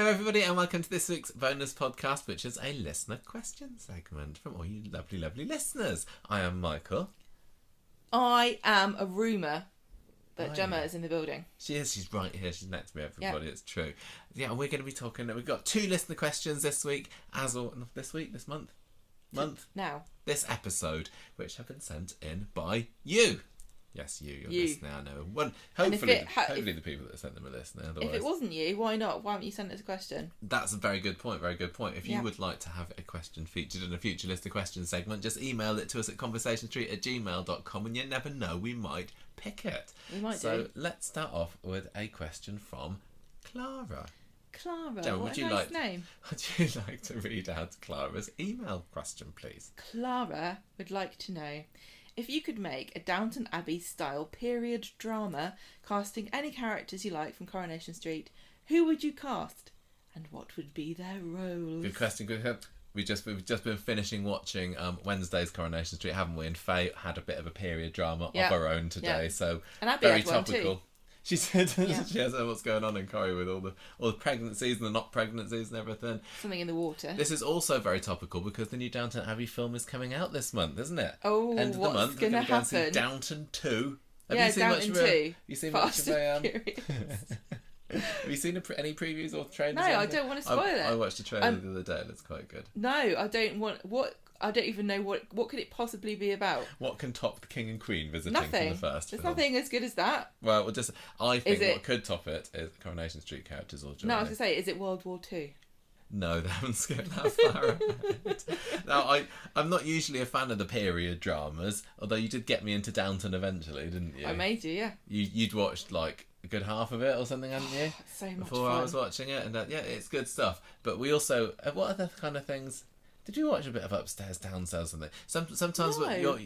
Hello everybody and welcome to this week's bonus podcast, which is a listener question segment from all you lovely, lovely listeners. I am Michael. I am a rumour that Gemma is in the building. She is, she's right here, she's next to me, everybody, It's true. Yeah, we're going to be talking, we've got 2 listener questions this week, this month? Now. This episode, which have been sent in by you. Yes, you're listening, I know. Hopefully the people that sent them are listening. Otherwise, if it wasn't you, why not? Why haven't you sent us a question? That's a very good point, If you would like to have a question featured in a future listener question segment, just email it to us at conversationstreet@gmail.com and you never know, we might pick it. We might do. So let's start off with a question from Clara. Clara, Gemma, what a nice name. Would you like to read out Clara's email question, please? Clara would like to know, if you could make a Downton Abbey style period drama casting any characters you like from Coronation Street, who would you cast and what would be their roles? Good question. We've just been finishing watching Wednesday's Coronation Street, haven't we? And Faye had a bit of a period drama of her own today, so and Abby very had one topical. too. She said she has what's going on in Corrie with all the pregnancies and the not pregnancies and everything. Something in the water. This is also very topical because the new Downton Abbey film is coming out this month, isn't it? Oh, end of the month. Going to happen? See Downton 2. Have you seen Downton 2. Have you seen Fast much of and Furious. Have you seen any previews or trailers? No, I don't want to spoil it. I watched a trailer the other day and it's quite good. No, I don't want... I don't even know what could it possibly be about. What can top the King and Queen visiting nothing. from the first There's film? nothing as good as that. Well, I think what could top it is Coronation Street characters all joining. No, I was going to say, is it World War II? No, they haven't skipped that far ahead. Now, I'm not usually a fan of the period dramas, although you did get me into Downton eventually, didn't you? I made you, yeah. You'd watched like a good half of it or something, hadn't you? So much Before fun. I was watching it, and it's good stuff. But we also, what other kind of things? Did you watch a bit of Upstairs, Downstairs, something? Sometimes no.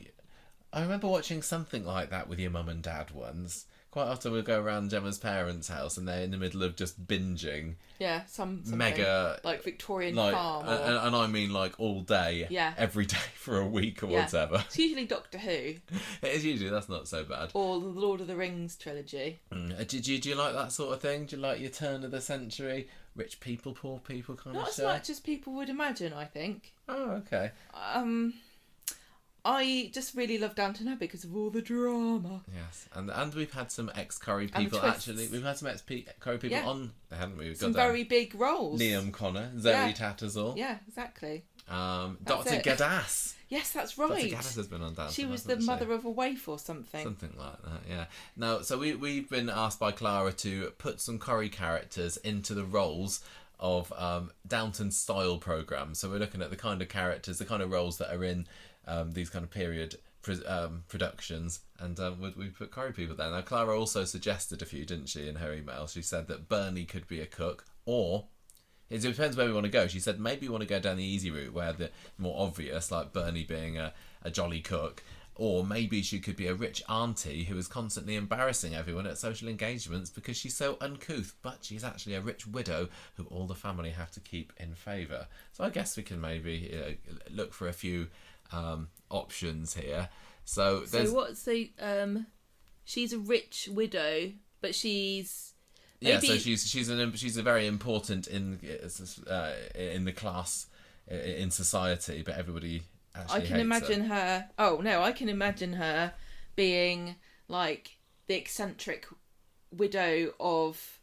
I remember watching something like that with your mum and dad once. Quite often we'd go around Gemma's parents' house and they're in the middle of just binging. Yeah, something mega like Victorian like, farm. And I mean like all day, every day for a week or whatever. It's usually Doctor Who. It is usually, that's not so bad. Or the Lord of the Rings trilogy. Do you like that sort of thing? Do you like your turn of the century, rich people, poor people kind of show? Not as much as people would imagine, I think. Oh, okay. I just really love Downton Abbey because of all the drama. Yes, and we've had some ex-Corrie people actually. We've had some ex-Corrie people on, haven't we? We've got some very big roles. Liam Connor, Zoe Tattersall. Yeah, exactly. Dr. Gadas. Yes, that's right. Dr. Gadas has been on Downton. She was the mother of a waif or something. Something like that, yeah. Now, so we've been asked by Clara to put some Corrie characters into the roles of Downton-style programmes. So we're looking at the kind of characters, the kind of roles that are in these kind of period productions, and we put Corrie people there. Now, Clara also suggested a few, didn't she, in her email? She said that Bernie could be a cook, or it depends where we want to go. She said maybe we want to go down the easy route, where the more obvious, like Bernie being a jolly cook, or maybe she could be a rich auntie who is constantly embarrassing everyone at social engagements because she's so uncouth, but she's actually a rich widow who all the family have to keep in favour. So I guess we can maybe look for a few options here. So what's the she's a rich widow, but she's so she's a very important in the class in society, but everybody actually I can imagine her. Oh no, I can imagine her being like the eccentric widow of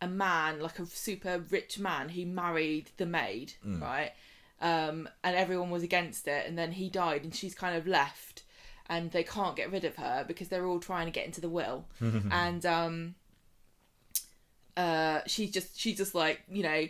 a man, like a super rich man who married the maid, right? And everyone was against it, and then he died and she's kind of left and they can't get rid of her because they're all trying to get into the will. And she's just like, you know,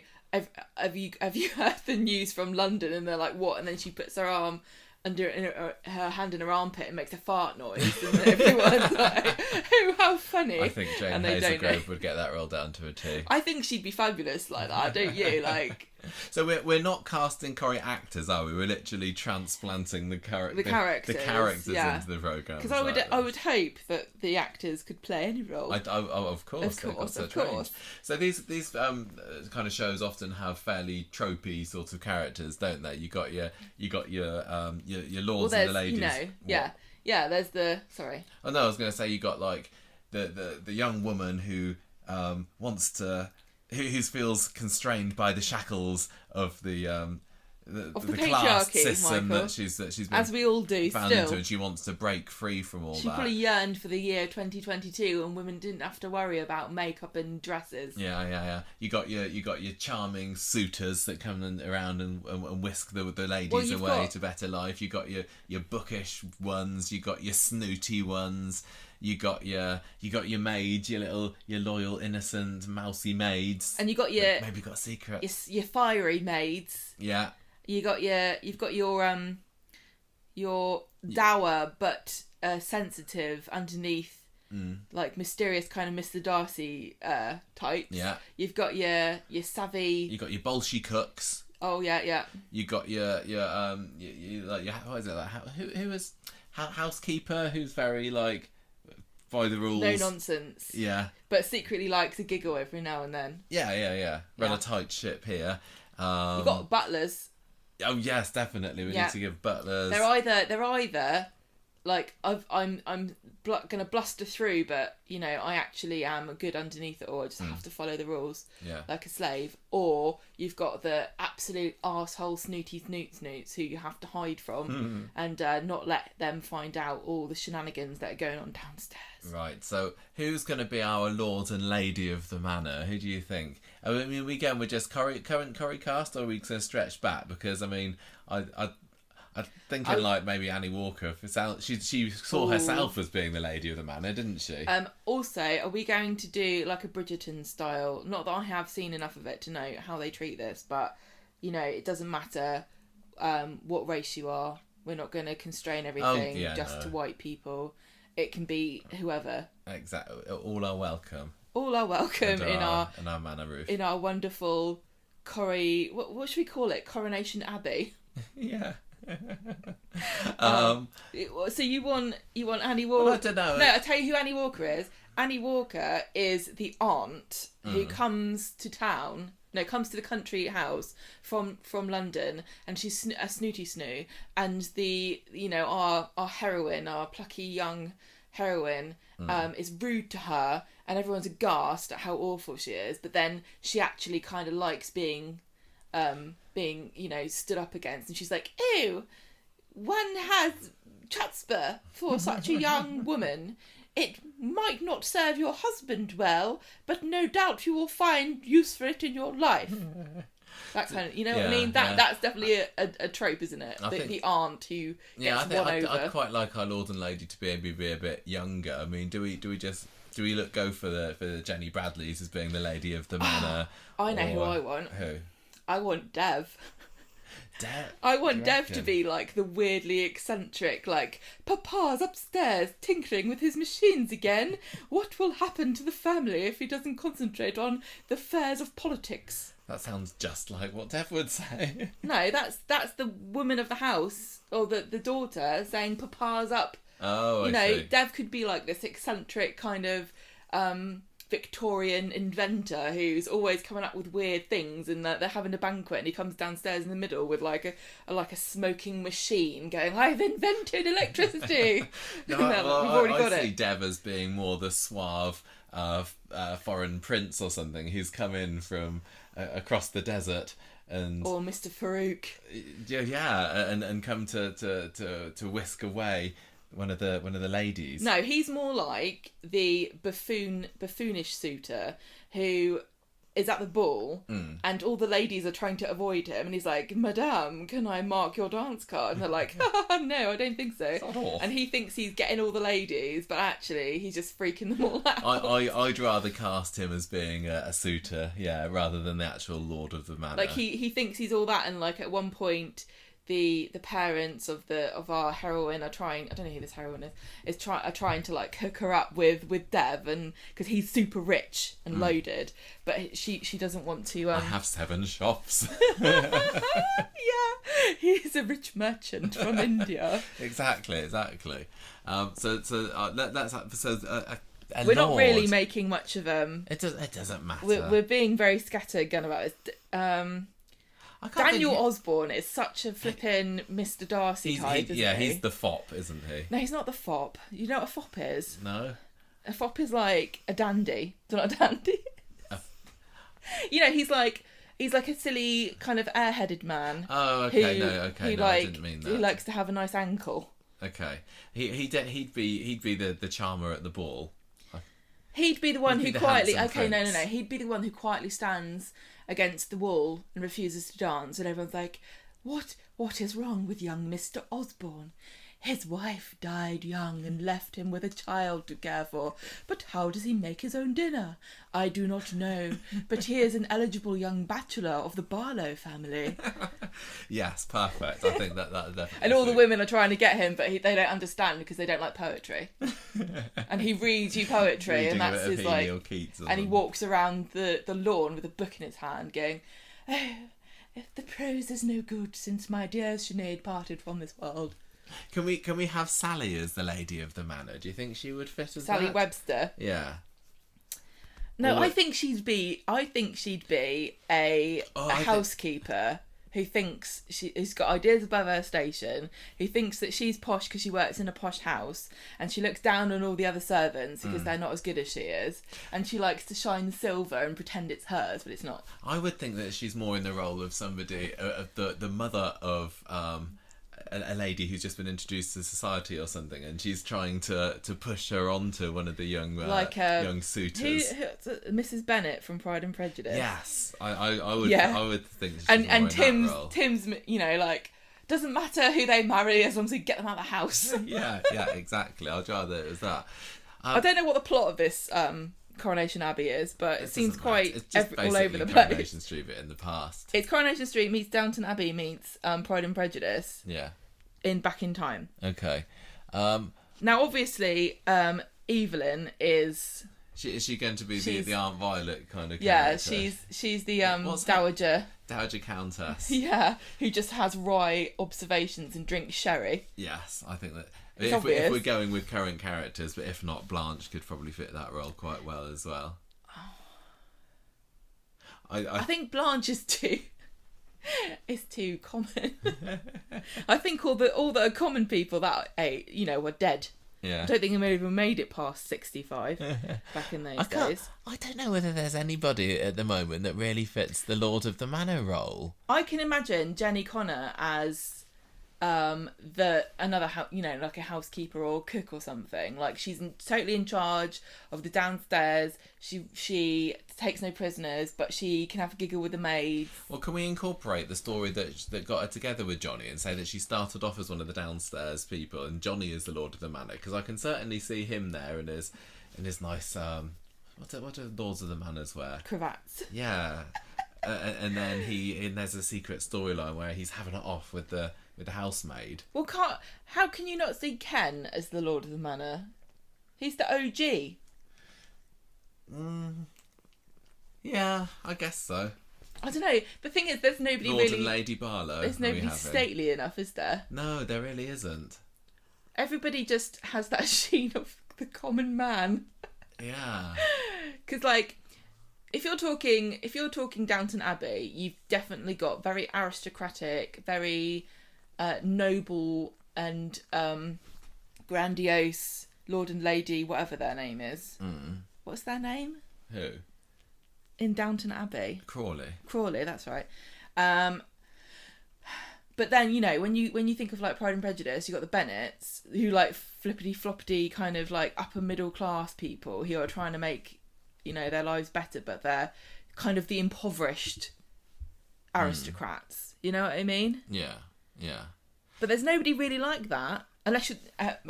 have you heard the news from London? And they're like, what? And then she puts her arm under her hand in her armpit and makes a fart noise, and everyone's like, "Oh, how funny!" I think Jane Hazelgrove would get that rolled down to a T. I think she'd be fabulous like that, don't you? Like, so we're not casting Corrie actors, are we? We're literally transplanting the characters into the program. Because I would hope that the actors could play any role. Of course. So these kind of shows often have fairly tropey sorts of characters, don't they? You got your lords and the ladies. There's the sorry. Oh no, I was going to say you got like the young woman who wants to. who feels constrained by the shackles of the class patriarchy, system Michael. that she's been As we all do found still. into, and she wants to break free from all She that. probably yearned for the year 2022 and women didn't have to worry about makeup and dresses. Yeah. You got your charming suitors that come around and whisk the ladies away to better life. You got your bookish ones. You got your snooty ones. You got your maids, your loyal, innocent, mousy maids. And you got maybe got a secret. Your fiery maids. Yeah. You've got your dour but sensitive underneath, like mysterious kind of Mr. Darcy types. Yeah. You've got your savvy. You got your bolshy cooks. Oh yeah. You got your like what is it, like who is housekeeper who's very like by the rules. No nonsense. Yeah. But secretly likes a giggle every now and then. Yeah. Run a tight ship here. You've got butlers. Oh yes, definitely. We need to give butlers. They're either like I'm gonna bluster through, but I actually am good underneath it all. I just have to follow the rules, like a slave. Or you've got the absolute arsehole snooty snoots who you have to hide from and not let them find out all the shenanigans that are going on downstairs. Right. So who's going to be our lord and lady of the manor? Who do you think? I mean, we're just current Corrie cast, or are we going to stretch back? Because I mean, I'm thinking like maybe Annie Walker. She saw herself as being the lady of the manor, didn't she? Also, are we going to do like a Bridgerton style? Not that I have seen enough of it to know how they treat this, but it doesn't matter what race you are. We're not going to constrain everything to white people. It can be whoever. Exactly. All are welcome. All are welcome in our manor roof. In our wonderful Corrie. What should we call it? Coronation Abbey. Yeah. So you want Annie Walker? Well, I don't know. No, I'll tell you who Annie Walker is. Annie Walker is the aunt who comes to town. No, comes to the country house from London, and she's a snooty snoo. And our heroine, our plucky young heroine, is rude to her, and everyone's aghast at how awful she is. But then she actually kind of likes being stood up against, and she's like, ew, one has chutzpah for such a young woman. It might not serve your husband well, but no doubt you will find use for it in your life. That kind of, what I mean? That's definitely a trope, isn't it? The aunt who gets won over. I'd quite like our lord and lady to be a bit younger. I mean, do we go for the Jenny Bradleys as being the lady of the manor? I know who I want. Who? I want Dev. Dev? I want Dev to be like the weirdly eccentric, like, Papa's upstairs tinkering with his machines again. What will happen to the family if he doesn't concentrate on the affairs of politics? That sounds just like what Dev would say. No, that's the woman of the house, or the daughter, saying Papa's up. Oh, I see. Dev could be like this eccentric kind of Victorian inventor who's always coming up with weird things, and they're having a banquet and he comes downstairs in the middle with like a smoking machine going, I've invented electricity. We've already got I see Dev as being more the suave foreign prince or something who's come in from across the desert, and or Mr. Farouk. And come to whisk away one of the ladies. No, he's more like the buffoonish suitor who is at the ball and all the ladies are trying to avoid him, and he's like, Madame, can I mark your dance card? And they're like, no, I don't think so. And he thinks he's getting all the ladies, but actually he's just freaking them all out. I'd rather cast him as being a suitor, rather than the actual lord of the manor. Like he thinks he's all that, and like at one point the parents of our heroine are trying, I don't know who this heroine is trying to like hook her up with Dev, and because he's super rich and loaded, but she doesn't want to. I have 7 shops. Yeah, he's a rich merchant from India. Exactly. So we're not really making much of It doesn't matter. We're being very scattergun about this. Daniel Osborne is such a flippin' Mr. Darcy type, isn't he? He's the fop, isn't he? No, he's not the fop. You know what a fop is? No. A fop is like a dandy. Do you know what a dandy is? You know, he's like a silly kind of airheaded man. Oh, okay, I didn't mean that. Who likes to have a nice ankle. Okay, he'd be the charmer at the ball. He'd be the one who quietly. Okay, prince. no. He'd be the one who quietly stands against the wall and refuses to dance, and everyone's like, "What is wrong with young Mr. Osborne? His wife died young and left him with a child to care for. But how does he make his own dinner? I do not know. But he is an eligible young bachelor of the Barlow family." Yes, perfect. I think that definitely. And all the women are trying to get him, but they don't understand because they don't like poetry. And he reads you poetry, Reading and that's his like. And he walks around the lawn with a book in his hand, going, "Oh, if the prose is no good, since my dear Sinead parted from this world." Can we have Sally as the lady of the manor? Do you think she would fit as Sally that? Webster. Yeah. No, I think she'd be a housekeeper who thinks who's got ideas above her station, who thinks that she's posh because she works in a posh house, and she looks down on all the other servants because they're not as good as she is, and she likes to shine silver and pretend it's hers, but it's not. I would think that she's more in the role of somebody, of the mother of a lady who's just been introduced to society or something, and she's trying to push her onto one of the young young suitors. Mrs. Bennet from Pride and Prejudice. Yes, I would think. She's And Tim's Tim's, you know, like, doesn't matter who they marry as long as we get them out of the house. yeah, exactly. I'd rather it was that. I don't know what the plot of this Coronation Abbey is, but it seems quite all over the place. Coronation Street, but in the past. It's Coronation Street meets Downton Abbey meets Pride and Prejudice. Yeah. Back in time. Okay. Now, obviously, Evelyn is. Is she going to be the Aunt Violet kind of character? Yeah, she's the dowager. Dowager Countess. Yeah, who just has wry observations and drinks sherry. Yes, I think that. If we're going with current characters, but if not, Blanche could probably fit that role quite well as well. I think Blanche is too. It's too common. I think all the common people that were dead. Yeah. I don't think they even made it past 65 back in those days. I don't know whether there's anybody at the moment that really fits the Lord of the Manor role. I can imagine Jenny Connor as like a housekeeper or cook or something. Like, she's totally in charge of the downstairs. She takes no prisoners, but she can have a giggle with the maids. Well, can we incorporate the story that got her together with Johnny and say that she started off as one of the downstairs people and Johnny is the Lord of the Manor? Because I can certainly see him there in his nice what do Lords of the Manors wear? Cravats. Yeah. And then there's a secret storyline where he's having it off with the housemaid. Well, how can you not see Ken as the Lord of the Manor? He's the OG. Yeah, I guess so. I don't know. The thing is, there's nobody Lord really. and Lady Barlow. There's nobody stately enough, is there? No, there really isn't. Everybody just has that sheen of the common man. Yeah. Because, like, if you're talking Downton Abbey, you've definitely got very aristocratic, very noble and grandiose Lord and Lady, whatever their name is. What's their name? Who? In Downton Abbey. Crawley, that's right. But then, you know, when you think of like Pride and Prejudice, you've got the Bennets, who like flippity-floppity kind of like upper middle class people who are trying to make, you know, their lives better, but they're kind of the impoverished aristocrats. You know what I mean? Yeah. But there's nobody really like that. Unless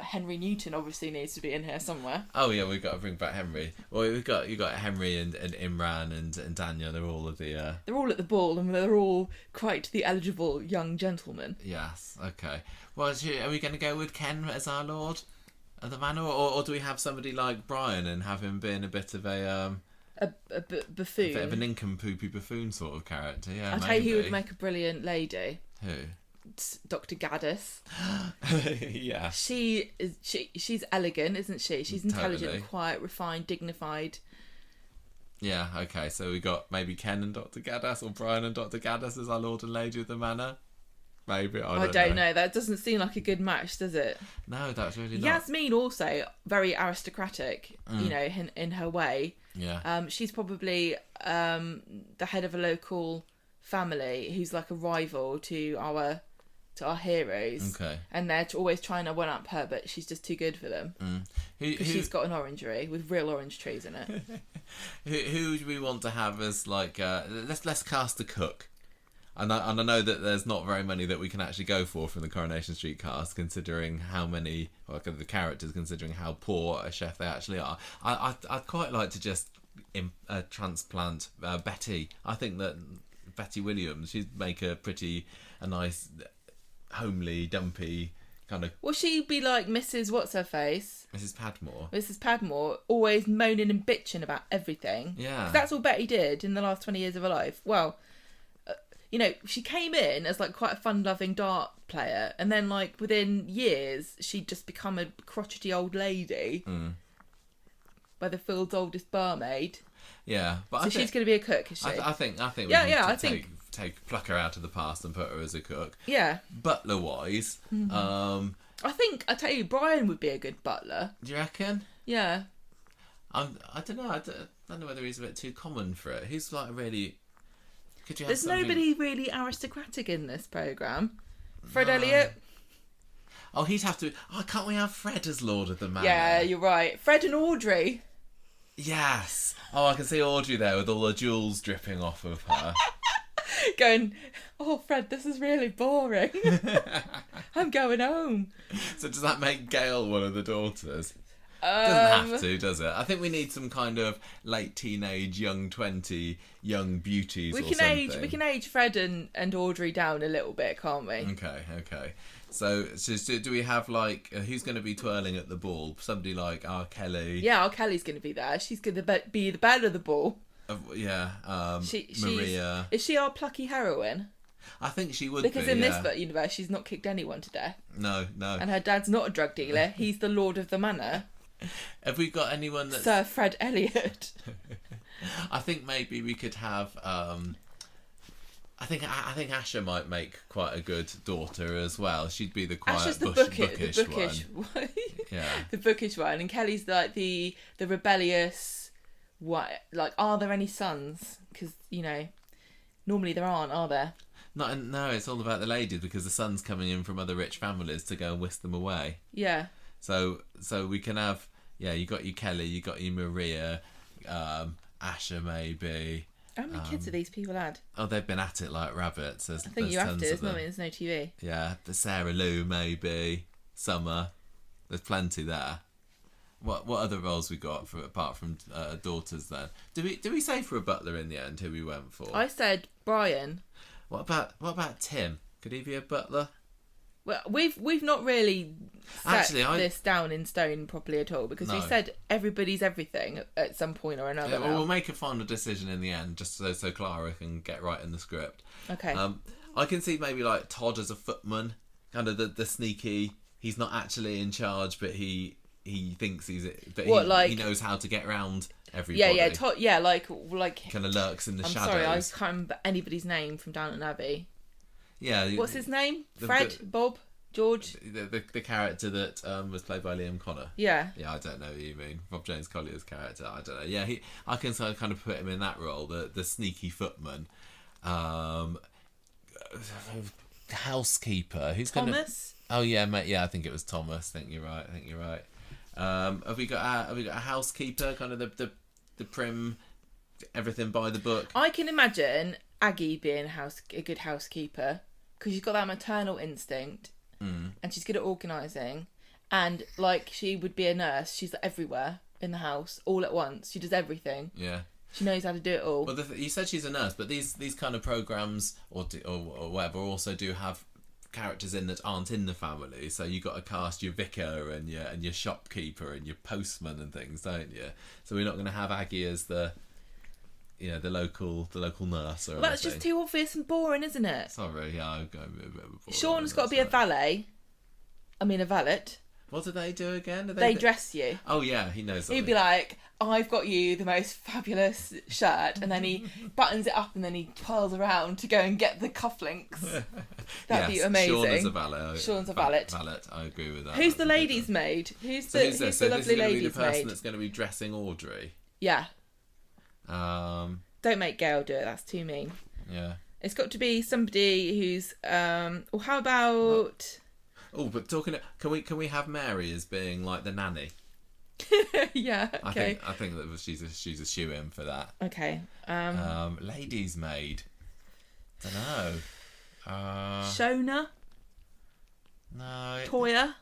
Henry Newton obviously needs to be in here somewhere. Oh yeah, we've got to bring back Henry. Well, you got Henry and Imran and Daniel. They're all at the. They're all at the ball, and they're all quite the eligible young gentlemen. Yes. Okay. Well, are we going to go with Ken as our lord of the manor, or do we have somebody like Byron and have him being a bit of a buffoon, a bit of a nincompoopy buffoon sort of character? Yeah. I'll tell you who would make a brilliant lady. Who? Dr. Gaddis. Yeah. She's elegant, isn't she? She's intelligent, Totally. quiet, refined, dignified. Yeah, okay, so we got maybe Ken and Dr. Gaddis, or Brian and Dr. Gaddis as our Lord and Lady of the Manor. Maybe I don't know. That doesn't seem like a good match, does it? No, that's really not. Yasmin also very aristocratic, you know, in her way. Yeah. She's probably the head of a local family who's like a rival to our heroes. Okay. And they're always trying to one up her, but she's just too good for them. Because she's got an orangery with real orange trees in it. Who do we want to have as like? Let's cast a cook. And I know that there's not very many that we can actually go for from the Coronation Street cast, considering how many, the characters, considering how poor a chef they actually are. I'd quite like to just transplant Betty. I think that Betty Williams, she'd make a nice, homely, dumpy kind of... Will she be like Mrs. What's-Her-Face? Mrs. Padmore. Mrs. Padmore, always moaning and bitching about everything. Yeah. 'Cause that's all Betty did in the last 20 years of her life. Well... you know, she came in as like quite a fun-loving dart player, and then like within years she'd just become a crotchety old lady, Weatherfield's oldest barmaid. Yeah, but so she's going to be a cook, is she? I think. We I think pluck her out of the past and put her as a cook. Yeah. Butler wise, I tell you, Byron would be a good butler. Do you reckon? Yeah. I don't know. I don't know whether he's a bit too common for it. He's like really. There's nobody really aristocratic in this programme. Fred Elliott. Oh, he'd have to... Oh, can't we have Fred as Lord of the Manor? Yeah, you're right. Fred and Audrey. Yes. Oh, I can see Audrey there with all the jewels dripping off of her. Going, oh, Fred, this is really boring. I'm going home. So does that make Gail one of the daughters? Doesn't have to, does it? I think we need some kind of late teenage, young 20, young beauties or something. We can age Fred and Audrey down a little bit, can't we? Okay. So do we have like who's going to be twirling at the ball? Somebody like R. Kelly. Yeah, R. Kelly's going to be there. She's going to be the belle of the ball. Maria. Is she our plucky heroine? I think she would because in this universe she's not kicked anyone to death. No. And her dad's not a drug dealer. He's the Lord of the Manor. Have we got anyone that's... Sir Fred Elliott. I think maybe we could have... I think Asha might make quite a good daughter as well. She'd be the quiet, Asha's bookish one. Yeah. The bookish one. And Kelly's like the rebellious... What? Like, are there any sons? Because, you know, normally there aren't, are there? No, it's all about the ladies because the son's coming in from other rich families to go and whisk them away. Yeah. So we can have, you got your Kelly, you got your Maria, Asha maybe. How many kids have these people had? Oh, they've been at it like rabbits. I think you have to, there's no TV. Yeah, the Sarah Lou maybe, Summer. There's plenty there. What other roles we got apart from daughters then? Do we say for a butler in the end who we went for? I said Brian. What about Tim? Could he be a butler? Well, we've not really set this down in stone properly at all because we said everybody's everything at some point or another. Well, we'll make a final decision in the end, just so Clara can get right in the script. Okay. I can see maybe like Todd as a footman, kind of the sneaky. He's not actually in charge, but he thinks he's it. But he knows how to get around everybody. Yeah. Todd, yeah, like kind of lurks in the shadows. Sorry, I can't remember anybody's name from Downton Abbey. Yeah. What's his name? Fred? Bob? George? The character that was played by Liam Connor. Yeah. Yeah, I don't know who you mean. Rob James Collier's character. I don't know. Yeah, I can kind of put him in that role, the sneaky footman. Housekeeper. Who's Thomas? Oh yeah, mate. Yeah, I think it was Thomas. I think you're right. Have we got a housekeeper? Kind of the prim, everything by the book. I can imagine Aggie being a good housekeeper because she's got that maternal instinct, and she's good at organising, and like she would be a nurse. She's everywhere in the house all at once. She does everything. Yeah. She knows how to do it all. Well, you said she's a nurse, but these kind of programs or whatever also do have characters in that aren't in the family. So you got to cast your vicar and your shopkeeper and your postman and things, don't you? So we're not going to have Aggie as the local nurse. Or that's just too obvious and boring, isn't it? Sorry, yeah, I'm going a bit boring. Sean's got to be a valet. I mean, a valet. What do they do again? They dress you. Oh yeah, he knows. He'd be like, I've got you the most fabulous shirt, and then he buttons it up and then he twirls around to go and get the cufflinks. That'd be amazing. Sean is a valet. Sean's a valet. I agree with that. Who's the lady's maid? Who's the lovely this is gonna be lady's the person maid? that's going to be dressing Audrey. Yeah. Um. Don't make Gail do it. That's too mean. Yeah. It's got to be somebody who's. Or how about? Oh, but can we have Mary as being like the nanny? Yeah. Okay. I think that she's a shoe-in for that. Okay. Lady's maid. Don't know. Shona. No. Toya.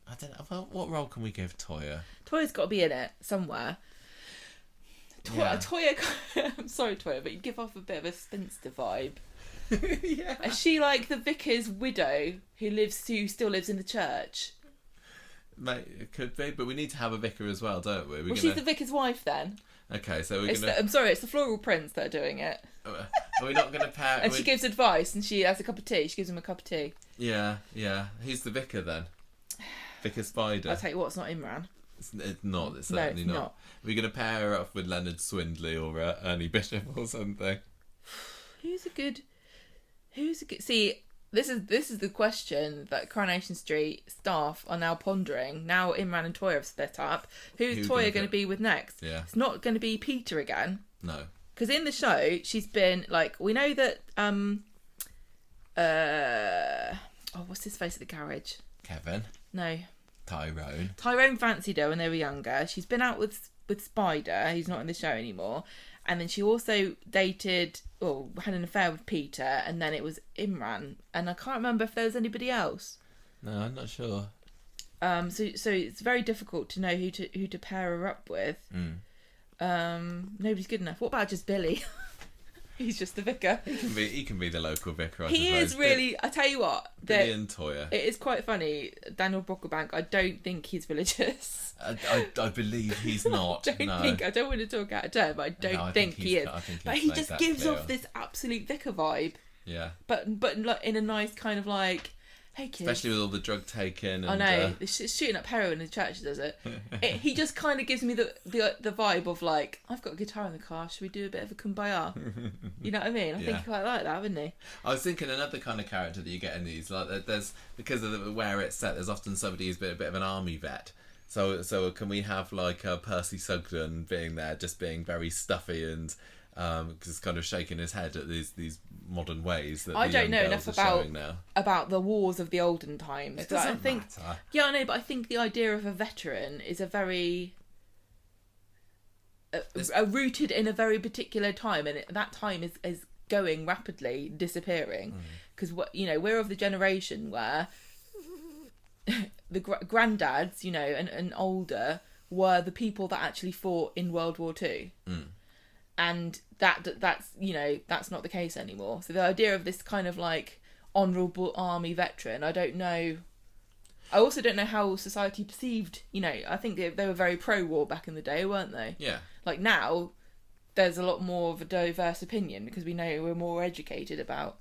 I don't know. Well, what role can we give Toya? Toya's got to be in it somewhere. Toya. I'm sorry, Toya, but you give off a bit of a spinster vibe. Yeah. Is she like the vicar's widow who still lives in the church? Mate, it could be, but we need to have a vicar as well, don't we? She's the vicar's wife then. Okay, so I'm sorry, it's the Floral Prince that are doing it. Are we not going to pair? And she gives advice, and she has a cup of tea. She gives him a cup of tea. Yeah. Who's the vicar then? Vicar Spider. I'll tell you what, it's not Imran. It's not. It's certainly not. Are we going to pair her up with Leonard Swindley or Ernie Bishop or something? Who's a good? See, this is the question that Coronation Street staff are now pondering. Now Imran and Toya have split up. Who's Toya going to be with next? Yeah. It's not going to be Peter again. No. Because in the show, she's been like, we know that what's his face at the garage? Kevin. No. Tyrone fancied her when they were younger. She's been out with Spider, who's not in the show anymore. And then she also had an affair with Peter, and then it was Imran. And I can't remember if there was anybody else. No, I'm not sure. So it's very difficult to know who to pair her up with. Nobody's good enough. What about just Billy? He's just the vicar. He can be the local vicar. He is really. I tell you what, Billy and Toya. It is quite funny. Daniel Brocklebank. I don't think he's religious. I believe he's not. I don't want to talk out of turn, but I don't think he is. But he just gives off this absolute vicar vibe. Yeah. But in a nice kind of like, hey kids. Especially with all the drug taking. I know. It's shooting up heroin in the church, does it? He just kind of gives me the vibe of like, I've got a guitar in the car. Should we do a bit of a kumbaya? You know what I mean? I think he quite like that, wouldn't he? I was thinking another kind of character that you get in these, like there's because of where it's set. There's often somebody who's a bit of an army vet. So can we have like Percy Sugden being there, just being very stuffy and just kind of shaking his head at these modern ways that I don't know enough about the wars of the olden times. It doesn't matter. Yeah, I know, but I think the idea of a veteran is a very rooted in a very particular time, and that time is going rapidly disappearing because we're of the generation where the granddads, and older were the people that actually fought in World War II. And that's not the case anymore. So the idea of this kind of like honourable army veteran, I don't know. I also don't know how society perceived. I think they were very pro-war back in the day, weren't they? Yeah. Like now, there's a lot more of a diverse opinion because we know we're more educated about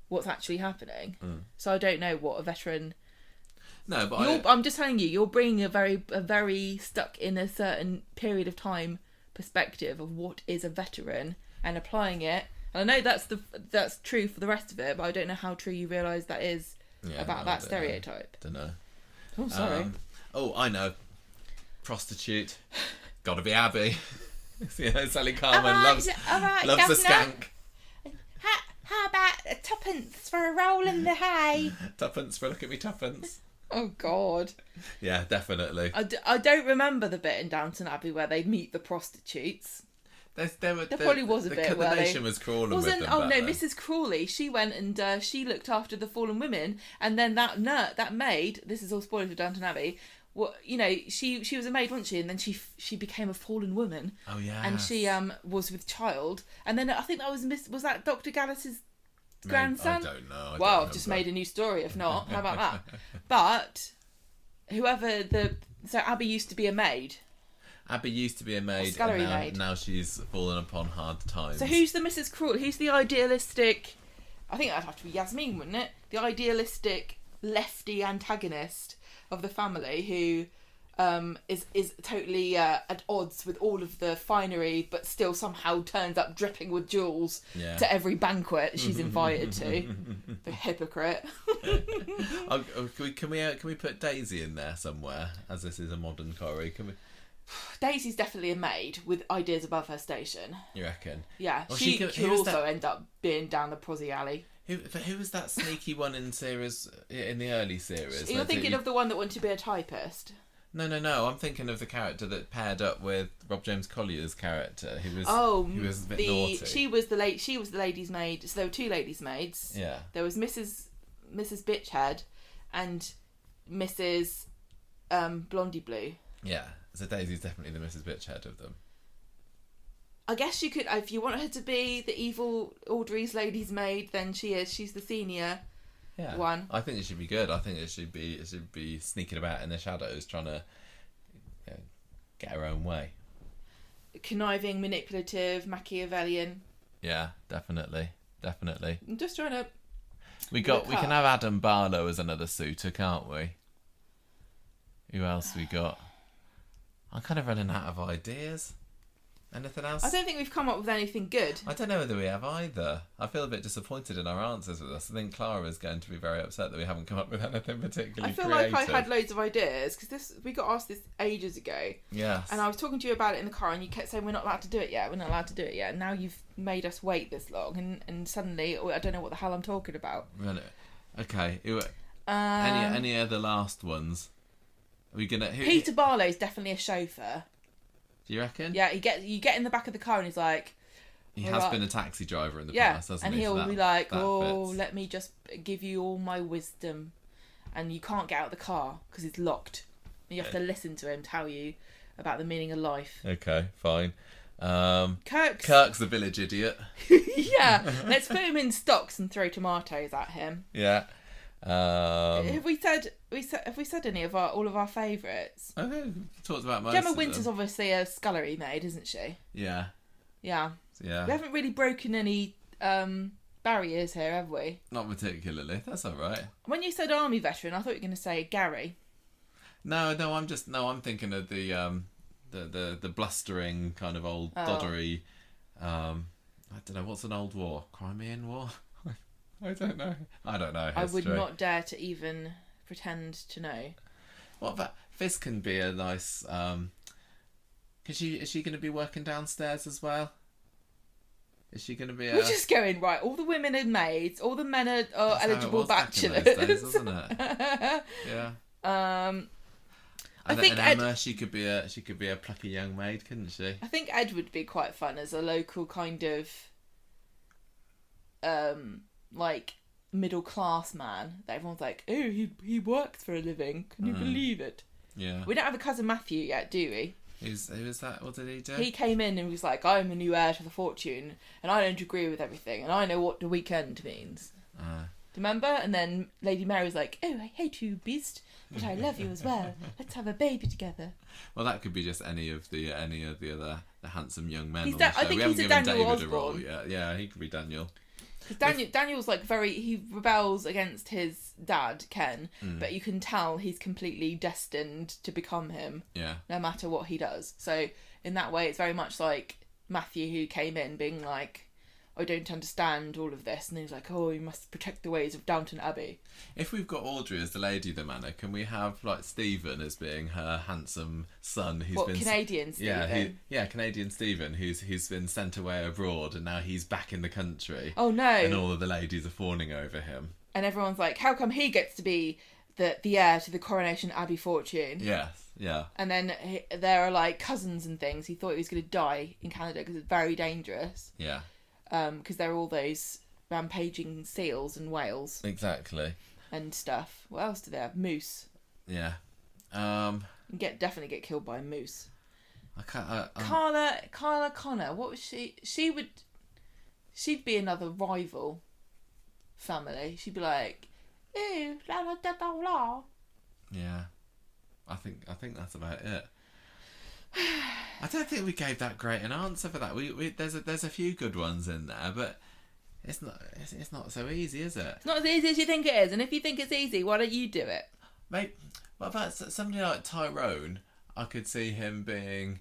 what's actually happening. So I don't know what a veteran. No, but I'm just telling you, you're bringing a very stuck in a certain period of time perspective of what is a veteran and applying it. And I know that's true for the rest of it, but I don't know how true you realise that is about that stereotype. Don't know. Oh, sorry. I know. Prostitute. Gotta be Abby. Sally Carman loves the skank. How about tuppence for a roll in the hay? Tuppence for look at me tuppence. Oh, God. Yeah, definitely. I don't remember the bit in Downton Abbey where they meet the prostitutes. There probably was a bit where the nation was crawling with them. Oh, no, Mrs. Crawley, she went and she looked after the fallen women, and then that maid, this is all spoilers for Downton Abbey, she was a maid, wasn't she? And then she became a fallen woman. Oh, yeah. And she was with child. And then I think that was that Dr. Gallus's grandson? I don't know. I've just made a new story. If not, how about that? But so Abby used to be a maid. Abby used to be a maid, and now she's fallen upon hard times. So who's the Mrs. Crawley? Who's the idealistic? I think that'd have to be Yasmin, wouldn't it? The idealistic lefty antagonist of the family who is totally at odds with all of the finery, but still somehow turns up dripping with jewels to every banquet she's invited to. The hypocrite. Can we put Daisy in there somewhere, as this is a modern Corrie? Can we? Daisy's definitely a maid with ideas above her station. You reckon? Yeah, well, she could also end up being down the prosy alley. Who was that sneaky one in the early series? You're thinking of the one that wanted to be a typist. No. I'm thinking of the character that paired up with Rob James Collier's character. He was a bit naughty. She was the lady's maid. So there were two ladies' maids. Yeah. There was Mrs. Bitchhead and Mrs. Blondie Blue. Yeah. So Daisy's definitely the Mrs. Bitchhead of them. I guess you could, if you want her to be the evil Audrey's lady's maid, then she is. She's the senior one. I think it should be good. I think it should be sneaking about in the shadows, trying to get her own way. Conniving, manipulative, Machiavellian. Yeah, definitely. I'm just trying to. We can have Adam Barlow as another suitor, can't we? Who else we got? I'm kind of running out of ideas. Anything else? I don't think we've come up with anything good. I don't know whether we have either. I feel a bit disappointed in our answers with this. I think Clara is going to be very upset that we haven't come up with anything particularly creative. I feel like I had loads of ideas, because we got asked this ages ago. Yes. And I was talking to you about it in the car, and you kept saying, we're not allowed to do it yet, and now you've made us wait this long, and suddenly I don't know what the hell I'm talking about. Really? Okay. Any other last ones? Are we gonna... Peter Barlow's definitely a chauffeur. Do you reckon? Yeah, you get in the back of the car and he's like... He has been a taxi driver in the past, hasn't he? And he'll be like, let me just give you all my wisdom. And you can't get out of the car because it's locked. And you have to listen to him tell you about the meaning of life. Okay, fine. Kirk's the village idiot. Yeah, let's put him in stocks and throw tomatoes at him. Yeah. Have we said any of all of our favourites? Okay, we talked about most. Gemma Winter's obviously a scullery maid, isn't she? Yeah. Yeah. Yeah. We haven't really broken any barriers here, have we? Not particularly. That's all right. When you said army veteran, I thought you were going to say Gary. No. I'm thinking of the blustering kind of old doddery. I don't know, what's an old war? Crimean War. I don't know. History. I would not dare to even pretend to know. What about this? Can be a nice. Is she going to be working downstairs as well? Is she going to be? We're just going right. All the women are maids. All the men are eligible bachelors. Back in those days, wasn't it? Yeah. I think Emma, she could be a plucky young maid, couldn't she? I think Ed would be quite fun as a local kind of. Like middle class man that everyone's like, oh, he works for a living. Can you believe it? Yeah. We don't have a cousin Matthew yet, do we? Who is that? What did he do? He came in and was like, I'm the new heir to the fortune, and I don't agree with everything, and I know what the weekend means. Do you remember? And then Lady Mary was like, oh, I hate you, beast, but I love you as well. Let's have a baby together. Well, that could be just any of the other the handsome young men. I think we haven't he's a given Daniel David Osborne. a role yet. Yeah, he could be Daniel. Daniel's like he rebels against his dad Ken, but you can tell he's completely destined to become him. Yeah. No matter what he does. So in that way, it's very much like Matthew, who came in being like, I don't understand all of this, and he's like, oh, you must protect the ways of Downton Abbey. If we've got Audrey as the lady of the manor, can we have like Stephen as being her handsome son who's been Canadian Stephen? Canadian Stephen who's been sent away abroad and now he's back in the country. Oh no! And all of the ladies are fawning over him. And everyone's like, how come he gets to be the heir to the Coronation Abbey fortune? Yes, yeah. And then there are like cousins and things. He thought he was going to die in Canada because it's very dangerous. Yeah. Because there are all those rampaging seals and whales. Exactly. And stuff. What else do they have? Moose. Yeah. Definitely get killed by a moose. I can't. Carla Connor. What was she? She'd be another rival family. She'd be like, ooh, la la da da la. Yeah. I think that's about it. I don't think we gave that great an answer for that. There's a few good ones in there, but it's not so easy, is it? It's not as easy as you think it is. And if you think it's easy, why don't you do it? Maybe, what about somebody like Tyrone? I could see him being,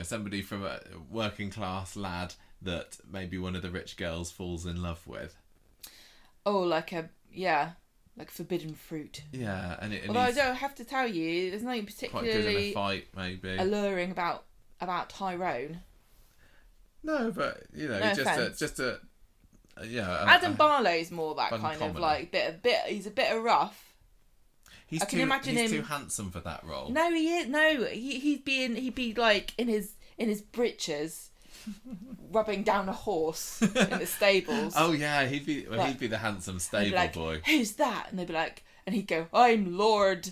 somebody from a working class lad that maybe one of the rich girls falls in love with. Oh, like forbidden fruit. Yeah, and although I don't have to tell you, there's nothing particularly quite good in a fight, maybe alluring about Tyrone. No, but No just a Adam Barlow's more that kind uncommon. of like bit. He's a bit of rough. He's too handsome for that role. No, he is. No, he'd be like in his breeches, rubbing down a horse in the stables. Oh yeah, he'd be the handsome stable boy. Who's that? And they'd be like, and he'd go, I'm Lord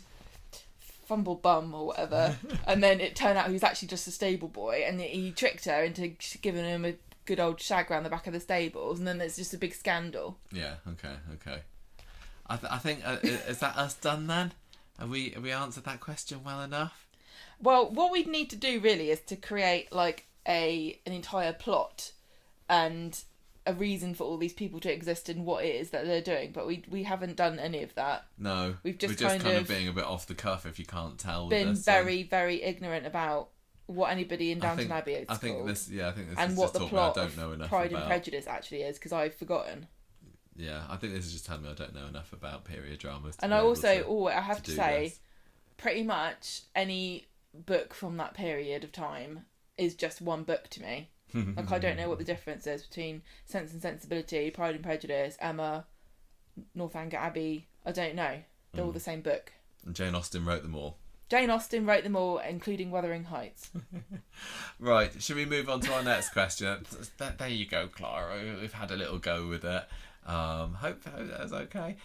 Fumblebum or whatever. And then it turned out he was actually just a stable boy, and he tricked her into giving him a good old shag round the back of the stables, and then there's just a big scandal. Yeah. Okay. I think is that us done then? Have we answered that question well enough? Well, what we'd need to do really is to create like an entire plot and a reason for all these people to exist and what it is that they're doing, but we haven't done any of that. No, we're just kind of being a bit off the cuff, if you can't tell. Been very, very ignorant about what anybody in Downton Abbey is called. I think this and is what just the plot I don't know enough Pride about. and Prejudice actually is, because I've forgotten. Yeah, I think this is just telling me I don't know enough about period dramas. And I have to say, pretty much any book from that period of time is just one book to me. Like, I don't know what the difference is between Sense and Sensibility, Pride and Prejudice, Emma, Northanger Abbey. I don't know. They're all the same book. And Jane Austen wrote them all. Jane Austen wrote them all, including Wuthering Heights. Right, should we move on to our next question? There you go, Clara. We've had a little go with it. Hope that's okay.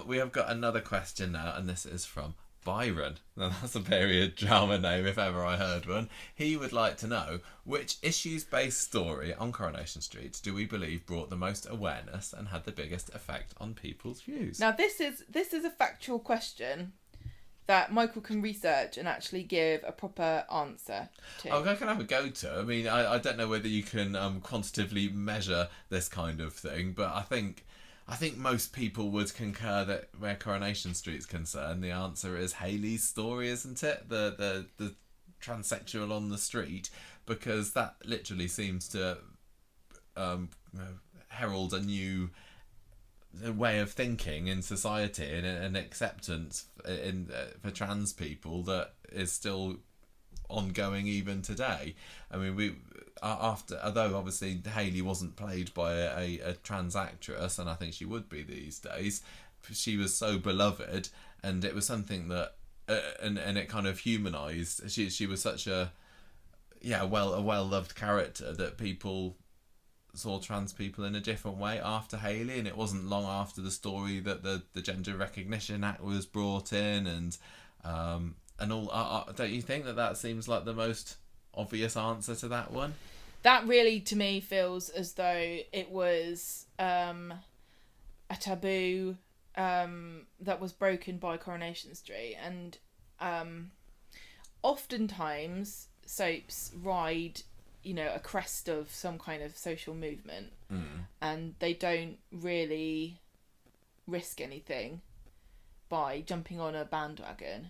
We have got another question now, and this is from Byron. Now that's a period drama name if ever I heard one. He would like to know, which issues-based story on Coronation Street do we believe brought the most awareness and had the biggest effect on people's views? Now this is a factual question that Michael can research and actually give a proper answer to. I can have a go to. I mean, I don't know whether you can quantitatively measure this kind of thing, but I think most people would concur that where Coronation Street's concerned, the answer is Hayley's story, isn't it? The transsexual on the street, because that literally seems to herald a new way of thinking in society and an acceptance for trans people that is still ongoing even today. I mean, although obviously Hayley wasn't played by a trans actress, and I think she would be these days, she was so beloved, and it was something that and it kind of humanized. She was such a well-loved character that people saw trans people in a different way after Hayley, and it wasn't long after the story that the Gender Recognition Act was brought in, and all. Don't you think that seems like the most obvious answer to that one? That really, to me, feels as though it was a taboo that was broken by Coronation Street, and oftentimes soaps ride a crest of some kind of social movement, and they don't really risk anything by jumping on a bandwagon.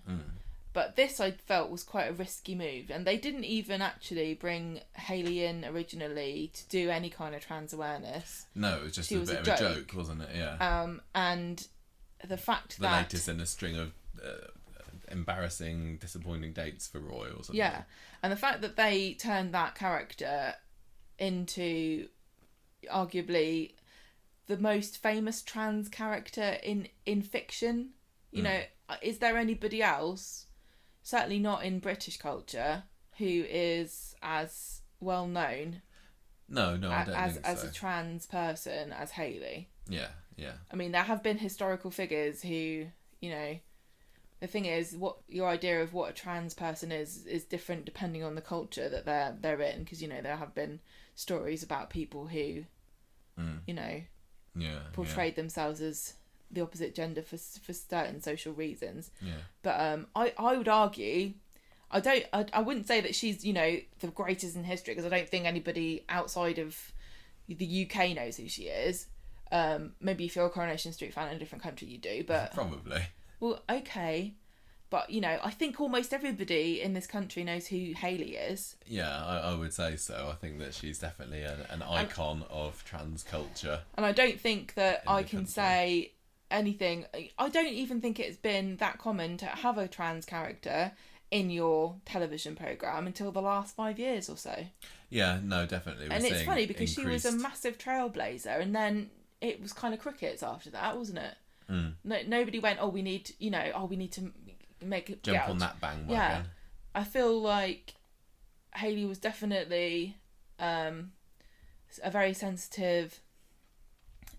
But this, I felt, was quite a risky move, and they didn't even actually bring Hayley in originally to do any kind of trans awareness. No, it was just a bit of a joke, wasn't it? Yeah. And the fact the latest in a string of embarrassing, disappointing dates for Roy or something. Yeah, and the fact that they turned that character into arguably the most famous trans character in fiction. Is there anybody else, certainly not in British culture, who is as well known No, I don't think so. As a trans person as Hayley. Yeah. I mean, there have been historical figures who, the thing is, what your idea of what a trans person is different depending on the culture that they're in, because there have been stories about people who, portrayed themselves as the opposite gender for certain social reasons. Yeah. But I would argue, I wouldn't say that she's the greatest in history, because I don't think anybody outside of the UK knows who she is. Maybe if you're a Coronation Street fan in a different country, you do, but probably. Well, okay. But, you know, I think almost everybody in this country knows who Hayley is. Yeah, I would say so. I think that she's definitely an icon of trans culture. And I don't think that I can country. say anything. I don't even think it's been that common to have a trans character in your television programme until the last 5 years or so. Yeah, no, definitely. And it's funny because she was a massive trailblazer, and then it was kind of crickets after that, wasn't it? Mm. No, nobody went, we need to make it jump on that bandwagon. Yeah, I feel like Hayley was definitely a very sensitive,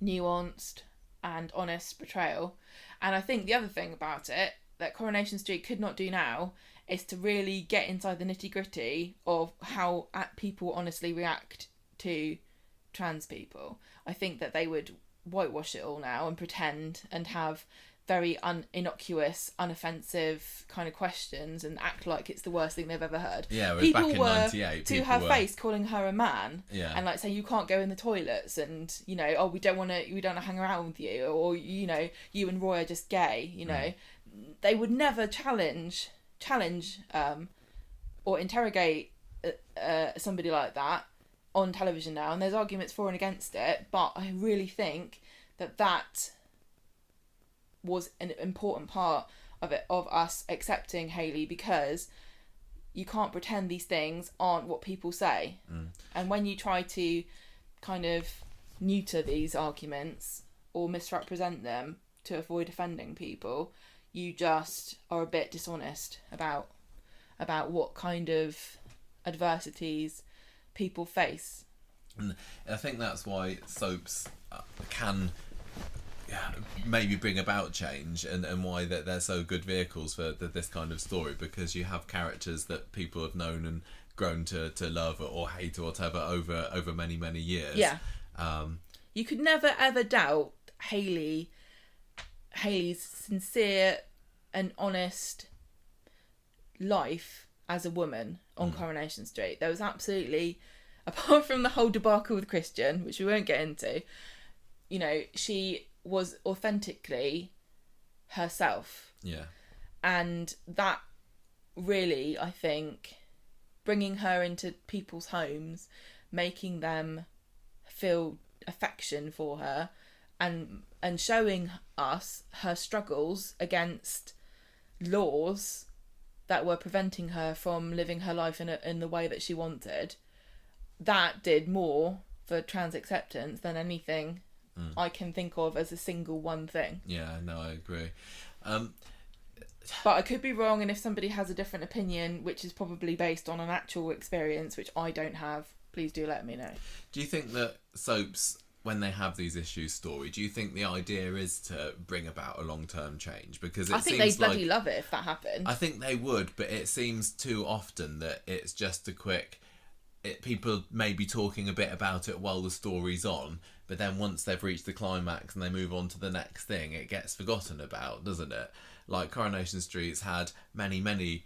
nuanced and honest portrayal. And I think the other thing about it that Coronation Street could not do now is to really get inside the nitty gritty of how people honestly react to trans people. I think that they would whitewash it all now and pretend and have very innocuous, unoffensive kind of questions and act like it's the worst thing they've ever heard. Yeah, people back in were 98, to her face calling her a man, yeah, and like saying you can't go in the toilets, and you know, we don't want to hang around with you, or you know, you and Roy are just gay. You know, they would never challenge or interrogate somebody like that on television now, and there's arguments for and against it. But I really think that was an important part of us accepting Hayley, because you can't pretend these things aren't what people say. And when you try to kind of neuter these arguments or misrepresent them to avoid offending people, you just are a bit dishonest about what kind of adversities people face. And I think that's why soaps can maybe bring about change, and why that they're so good vehicles for this kind of story, because you have characters that people have known and grown to love or hate or whatever over many years. Yeah. You could never ever doubt Hayley's sincere and honest life as a woman on Coronation Street. There was absolutely, apart from the whole debacle with Christian, which we won't get into, you know, she was authentically herself. Yeah. And that really, I think, bringing her into people's homes, making them feel affection for her, and showing us her struggles against laws that were preventing her from living her life in the way that she wanted, that did more for trans acceptance than anything I can think of as a single one thing. Yeah, no, I agree. But I could be wrong, and if somebody has a different opinion, which is probably based on an actual experience, which I don't have, please do let me know. Do you think that soaps, when they have these issues story, do you think the idea is to bring about a long-term change? Because I think they'd bloody love it if that happened. I think they would, but it seems too often that it's just a quick... people may be talking a bit about it while the story's on, but then once they've reached the climax and they move on to the next thing, it gets forgotten about, doesn't it? Like Coronation Street's had many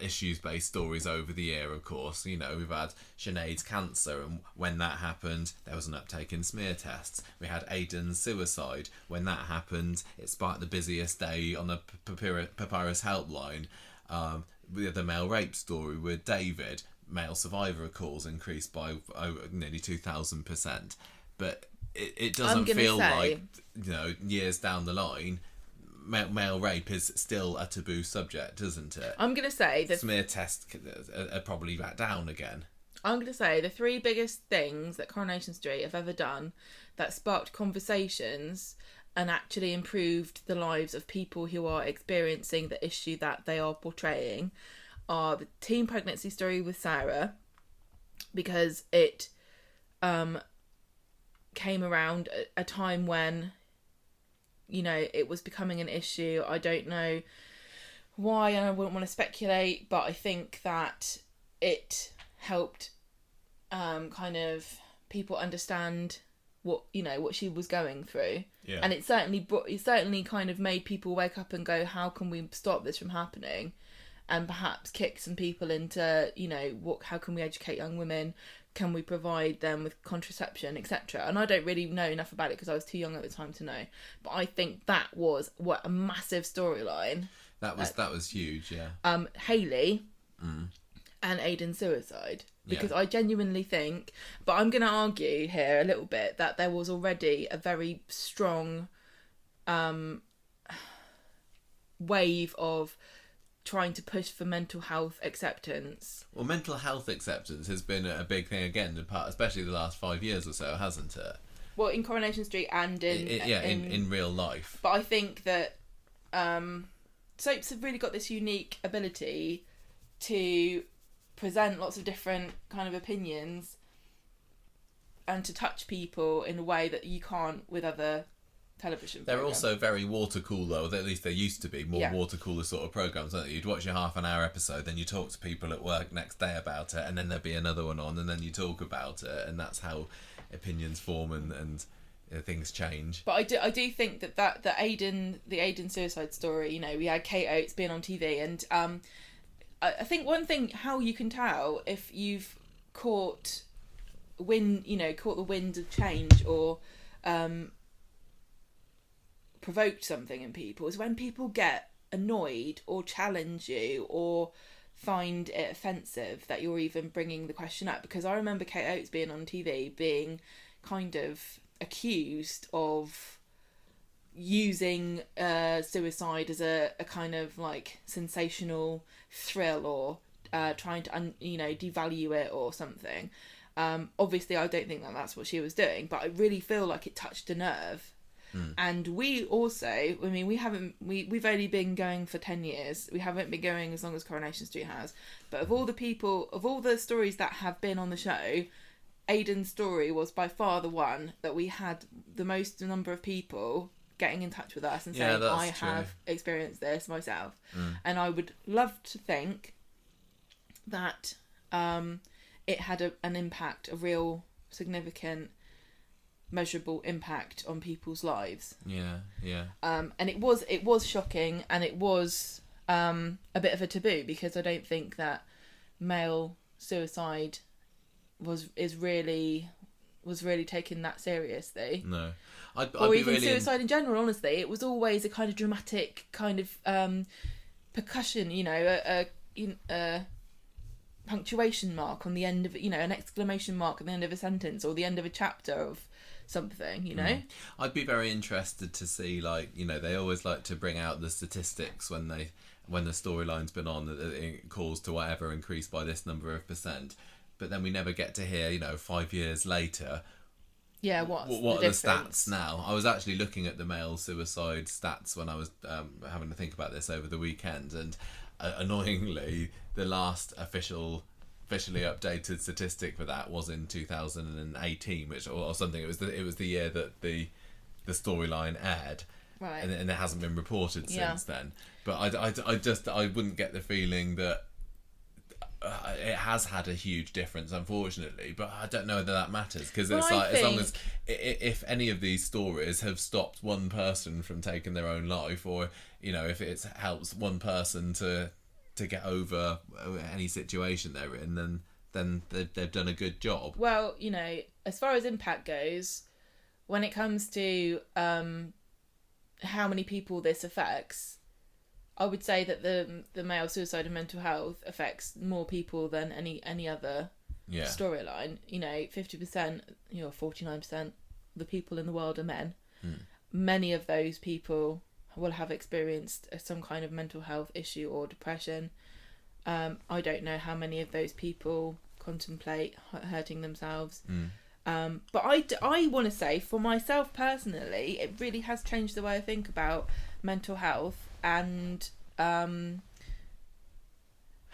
issues-based stories over the year, of course. You know, we've had Sinead's cancer, and when that happened, there was an uptake in smear tests. We had Aidan's suicide. When that happened, it sparked the busiest day on the Papyrus helpline. We had the male rape story with David. Male survivor calls increased by nearly 2,000%. But it doesn't feel like, you know, years down the line, male rape is still a taboo subject, isn't it? I'm going to say that smear tests are probably back down again. I'm going to say the three biggest things that Coronation Street have ever done that sparked conversations and actually improved the lives of people who are experiencing the issue that they are portraying are the teen pregnancy story with Sarah, because it came around a time when, you know, it was becoming an issue. I don't know why, and I wouldn't want to speculate, but I think that it helped kind of people understand what she was going through. Yeah. And it certainly kind of made people wake up and go, how can we stop this from happening? And perhaps kick some people into, you know, how can we educate young women, can we provide them with contraception, etc.? And I don't really know enough about it because I was too young at the time to know. But I think that was a massive storyline. That was huge, yeah. Hayley and Aidan's suicide. Because I genuinely think, but I'm going to argue here a little bit, that there was already a very strong wave of trying to push for mental health acceptance. Well, mental health acceptance has been a big thing again, especially the last 5 years or so, hasn't it? Well, in Coronation Street and in real life. But I think that soaps have really got this unique ability to present lots of different kind of opinions and to touch people in a way that you can't with other television They're programs. also very water cool, though. At least they used to be more water cooler sort of programs, aren't they? You'd watch your half-an-hour episode, then you talk to people at work next day about it, and then there'd be another one on, and then you talk about it, and that's how opinions form and things change. But I do think that the Aidan suicide story, we had Kate Oates being on TV, and I think one thing, how you can tell if you've caught the wind of change or provoked something in people is when people get annoyed or challenge you or find it offensive that you're even bringing the question up. Because I remember Kate Oates being on TV being kind of accused of using suicide as a kind of like sensational thrill or trying to devalue it or something. Obviously I don't think that that's what she was doing, but I really feel like it touched a nerve. And we also, we've only been going for 10 years. We haven't been going as long as Coronation Street has. But of all the stories that have been on the show, Aidan's story was by far the one that we had the most number of people getting in touch with us and saying, I have experienced this myself. And I would love to think that it had an impact, a real significant measurable impact on people's lives. And it was shocking, and it was a bit of a taboo, because I don't think that male suicide was really taken that seriously. No. Or even suicide in general, honestly. It was always a kind of dramatic kind of percussion, a punctuation mark on the end of an exclamation mark at the end of a sentence or the end of a chapter of something. I'd be very interested to see, they always like to bring out the statistics when the storyline's been on, that it caused to whatever increase by this number of percent, but then we never get to hear 5 years later what are the stats now. I was actually looking at the male suicide stats when I was having to think about this over the weekend, and annoyingly the last officially updated statistic for that was in 2018, or something. It was the year that the storyline aired, right? And it hasn't been reported since then. But I wouldn't get the feeling that it has had a huge difference, unfortunately. But I don't know whether that matters, because it's as long as if any of these stories have stopped one person from taking their own life, or if it helps one person to get over any situation they're in, then they've done a good job. Well, as far as impact goes, when it comes to how many people this affects, I would say that the male suicide and mental health affects more people than any other storyline. 50%, 49% of the people in the world are men. Many of those people will have experienced some kind of mental health issue or depression. I don't know how many of those people contemplate hurting themselves. But I want to say, for myself personally, it really has changed the way I think about mental health and how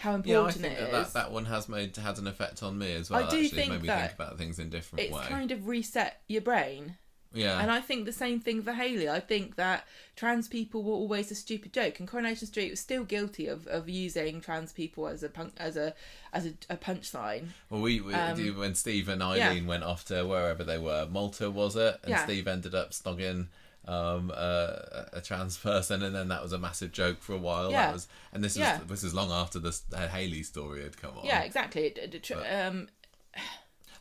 important it is. That one has had an effect on me as well. I do think made me that think about things in different ways. It's kind of reset your brain. Yeah. And I think the same thing for Hayley. I think that trans people were always a stupid joke, and Coronation Street was still guilty of using trans people as a punchline. Well, when Steve and Eileen went off to wherever they were, Malta was it, and Steve ended up snogging a trans person, and then that was a massive joke for a while. This was long after the Hayley story had come on. Yeah, exactly.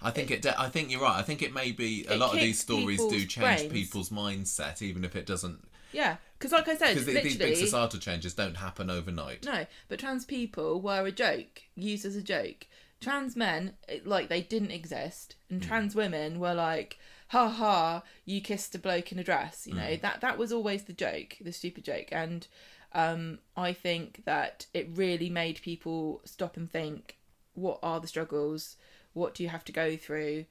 I think I think you're right. I think it may be a lot of these stories do change people's mindset, even if it doesn't. Yeah, because like I said, because these big societal changes don't happen overnight. No, but trans people were a joke, used as a joke. Trans men, like, they didn't exist, and trans women were like, ha ha, you kissed a bloke in a dress. You know, that was always the joke, the stupid joke. And I think that it really made people stop and think, what are the struggles? What do you have to go through?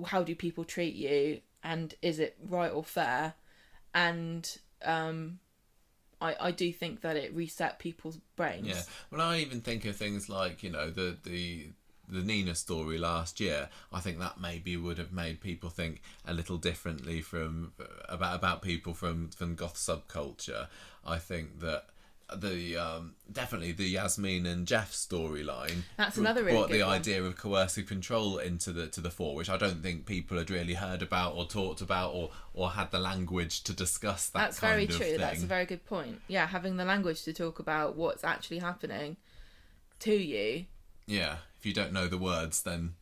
How do people treat you? And is it right or fair? And I do think that it reset people's brains. Yeah. Well, I even think of things like, you know, the Nina story last year. I think that maybe would have made people think a little differently about people from goth subculture. I think that definitely the Yasmin and Jeff storyline. That's another really brought good the one. idea of coercive control into the fore, which I don't think people had really heard about or talked about or had the language to discuss that. That's kind very of true. thing. That's a very good point. Yeah, having the language to talk about what's actually happening to you. Yeah, if you don't know the words, then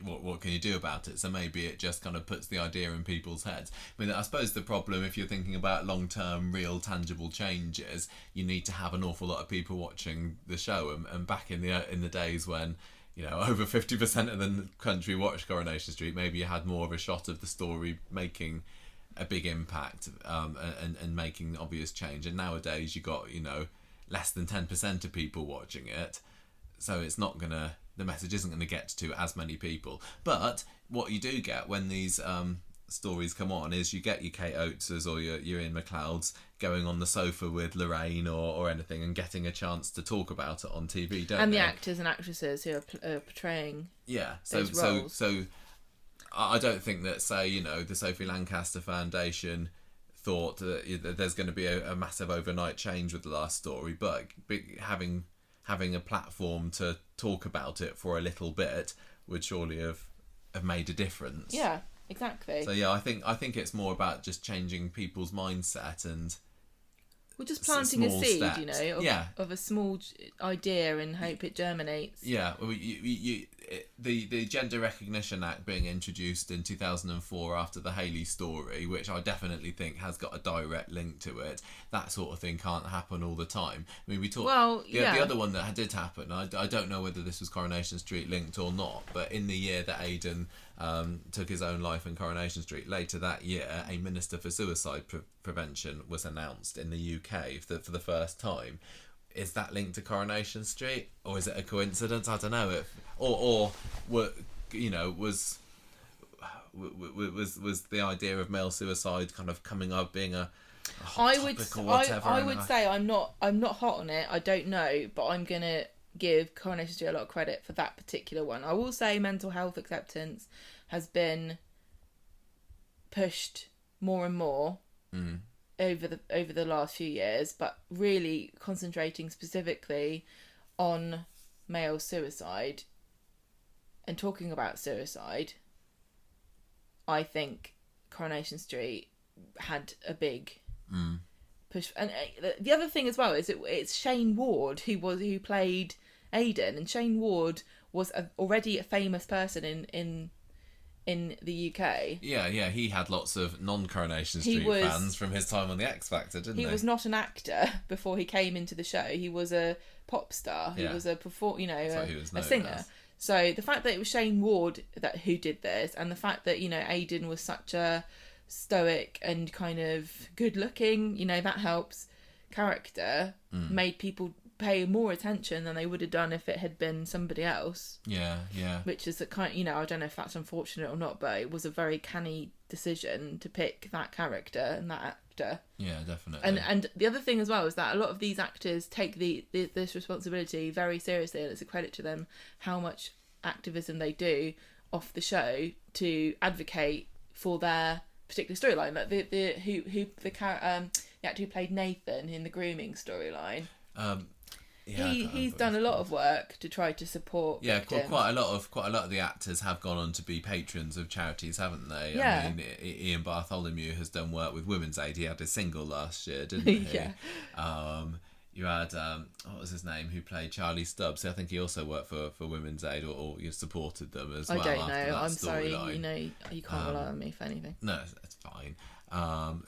what can you do about it? So maybe it just kind of puts the idea in people's heads. I mean, I suppose the problem, if you're thinking about long-term, real, tangible changes, you need to have an awful lot of people watching the show. And back in the days when, you know, over 50% of the country watched Coronation Street, maybe you had more of a shot of the story making a big impact and making obvious change. And nowadays you got, you know, less than 10% of people watching it. So it's not gonna, the message isn't going to get to as many people. But what you do get when these stories come on is you get your Kate Oateses or your Ian McLeods going on the sofa with Lorraine or anything and getting a chance to talk about it on TV, don't they? And the actors and actresses who are portraying those roles. So I don't think that, say, you know, the Sophie Lancaster Foundation thought that there's going to be a massive overnight change with the last story, but having a platform to talk about it for a little bit would surely have made a difference. Yeah, exactly. So yeah, I think it's more about just changing people's mindset and we're just planting a seed, steps. you know, of a small idea and hope it germinates. Yeah, well, the Gender Recognition Act being introduced in 2004 after the Hayley story, which I definitely think has got a direct link to it. That sort of thing can't happen all the time. I mean, we talked. Well, the other one that did happen, I don't know whether this was Coronation Street linked or not, but in the year that Aidan took his own life in Coronation Street, later that year, a Minister for Suicide Prevention was announced in the UK for the first time. Is that linked to Coronation Street, or is it a coincidence? I don't know. Or you know, was the idea of male suicide kind of coming up being a hot topic or whatever? I would say I'm not hot on it. I don't know, but I'm gonna give Coronation Street a lot of credit for that particular one. I will say mental health acceptance has been pushed more and more over the last few years, but really concentrating specifically on male suicide and talking about suicide. I think Coronation Street had a big push, and the other thing as well is it's Shane Ward who played Aidan, and Shane Ward was already a famous person in the UK. Yeah, he had lots of non-Coronation Street fans from his time on The X Factor, didn't he? He was not an actor before he came into the show. He was a pop star. He was a a singer. So the fact that it was Shane Ward who did this, and the fact that, you know, Aidan was such a stoic and kind of good-looking, you know, that helps character, made people pay more attention than they would have done if it had been somebody else. Yeah. Which is a kind, you know, I don't know if that's unfortunate or not, but it was a very canny decision to pick that character and that actor. Yeah, definitely. And the other thing as well is that a lot of these actors take this responsibility very seriously, and it's a credit to them how much activism they do off the show to advocate for their particular storyline. Like the actor who played Nathan in the grooming storyline. He's done a lot of work to try to support victims. quite a lot of the actors have gone on to be patrons of charities, haven't they? Yeah. I mean, Ian Bartholomew has done work with Women's Aid. He had a single last year, didn't he? Yeah. you had what was his name, who played Charlie Stubbs. I think he also worked for Women's Aid, or you supported them as well. I don't after know. that I'm sorry. storyline. You know, you can't rely on me for anything. No, it's fine.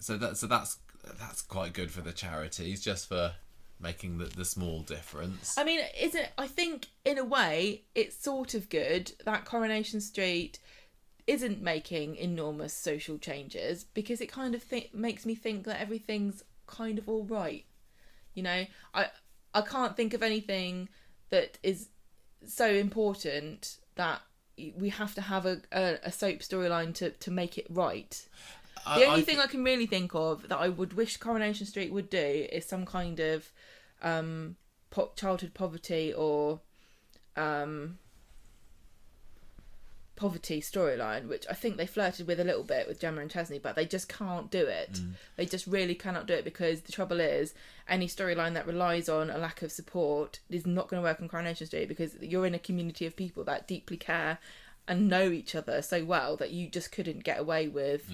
So that's quite good for the charities, just for making the small difference. I mean, I think in a way it's sort of good that Coronation Street isn't making enormous social changes, because it kind of makes me think that everything's kind of all right. You know, I can't think of anything that is so important that we have to have a soap storyline to make it right. The only thing I can really think of that I would wish Coronation Street would do is some kind of childhood poverty or poverty storyline, which I think they flirted with a little bit with Gemma and Chesney, but they just can't do it. They just really cannot do it, because the trouble is, any storyline that relies on a lack of support is not going to work on Coronation Street, because you're in a community of people that deeply care and know each other so well that you just couldn't get away with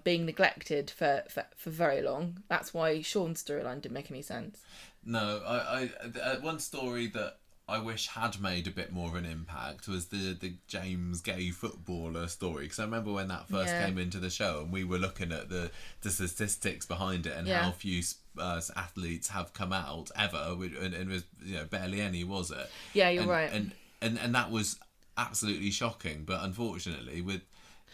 being neglected for very long. That's why Sean's storyline didn't make any sense. No, I one story that I wish had made a bit more of an impact was the James gay footballer story, because I remember when that first came into the show and we were looking at the statistics behind it and how few athletes have come out ever, and it was, you know, barely any, was it? Yeah, you're right. And that was absolutely shocking, but unfortunately with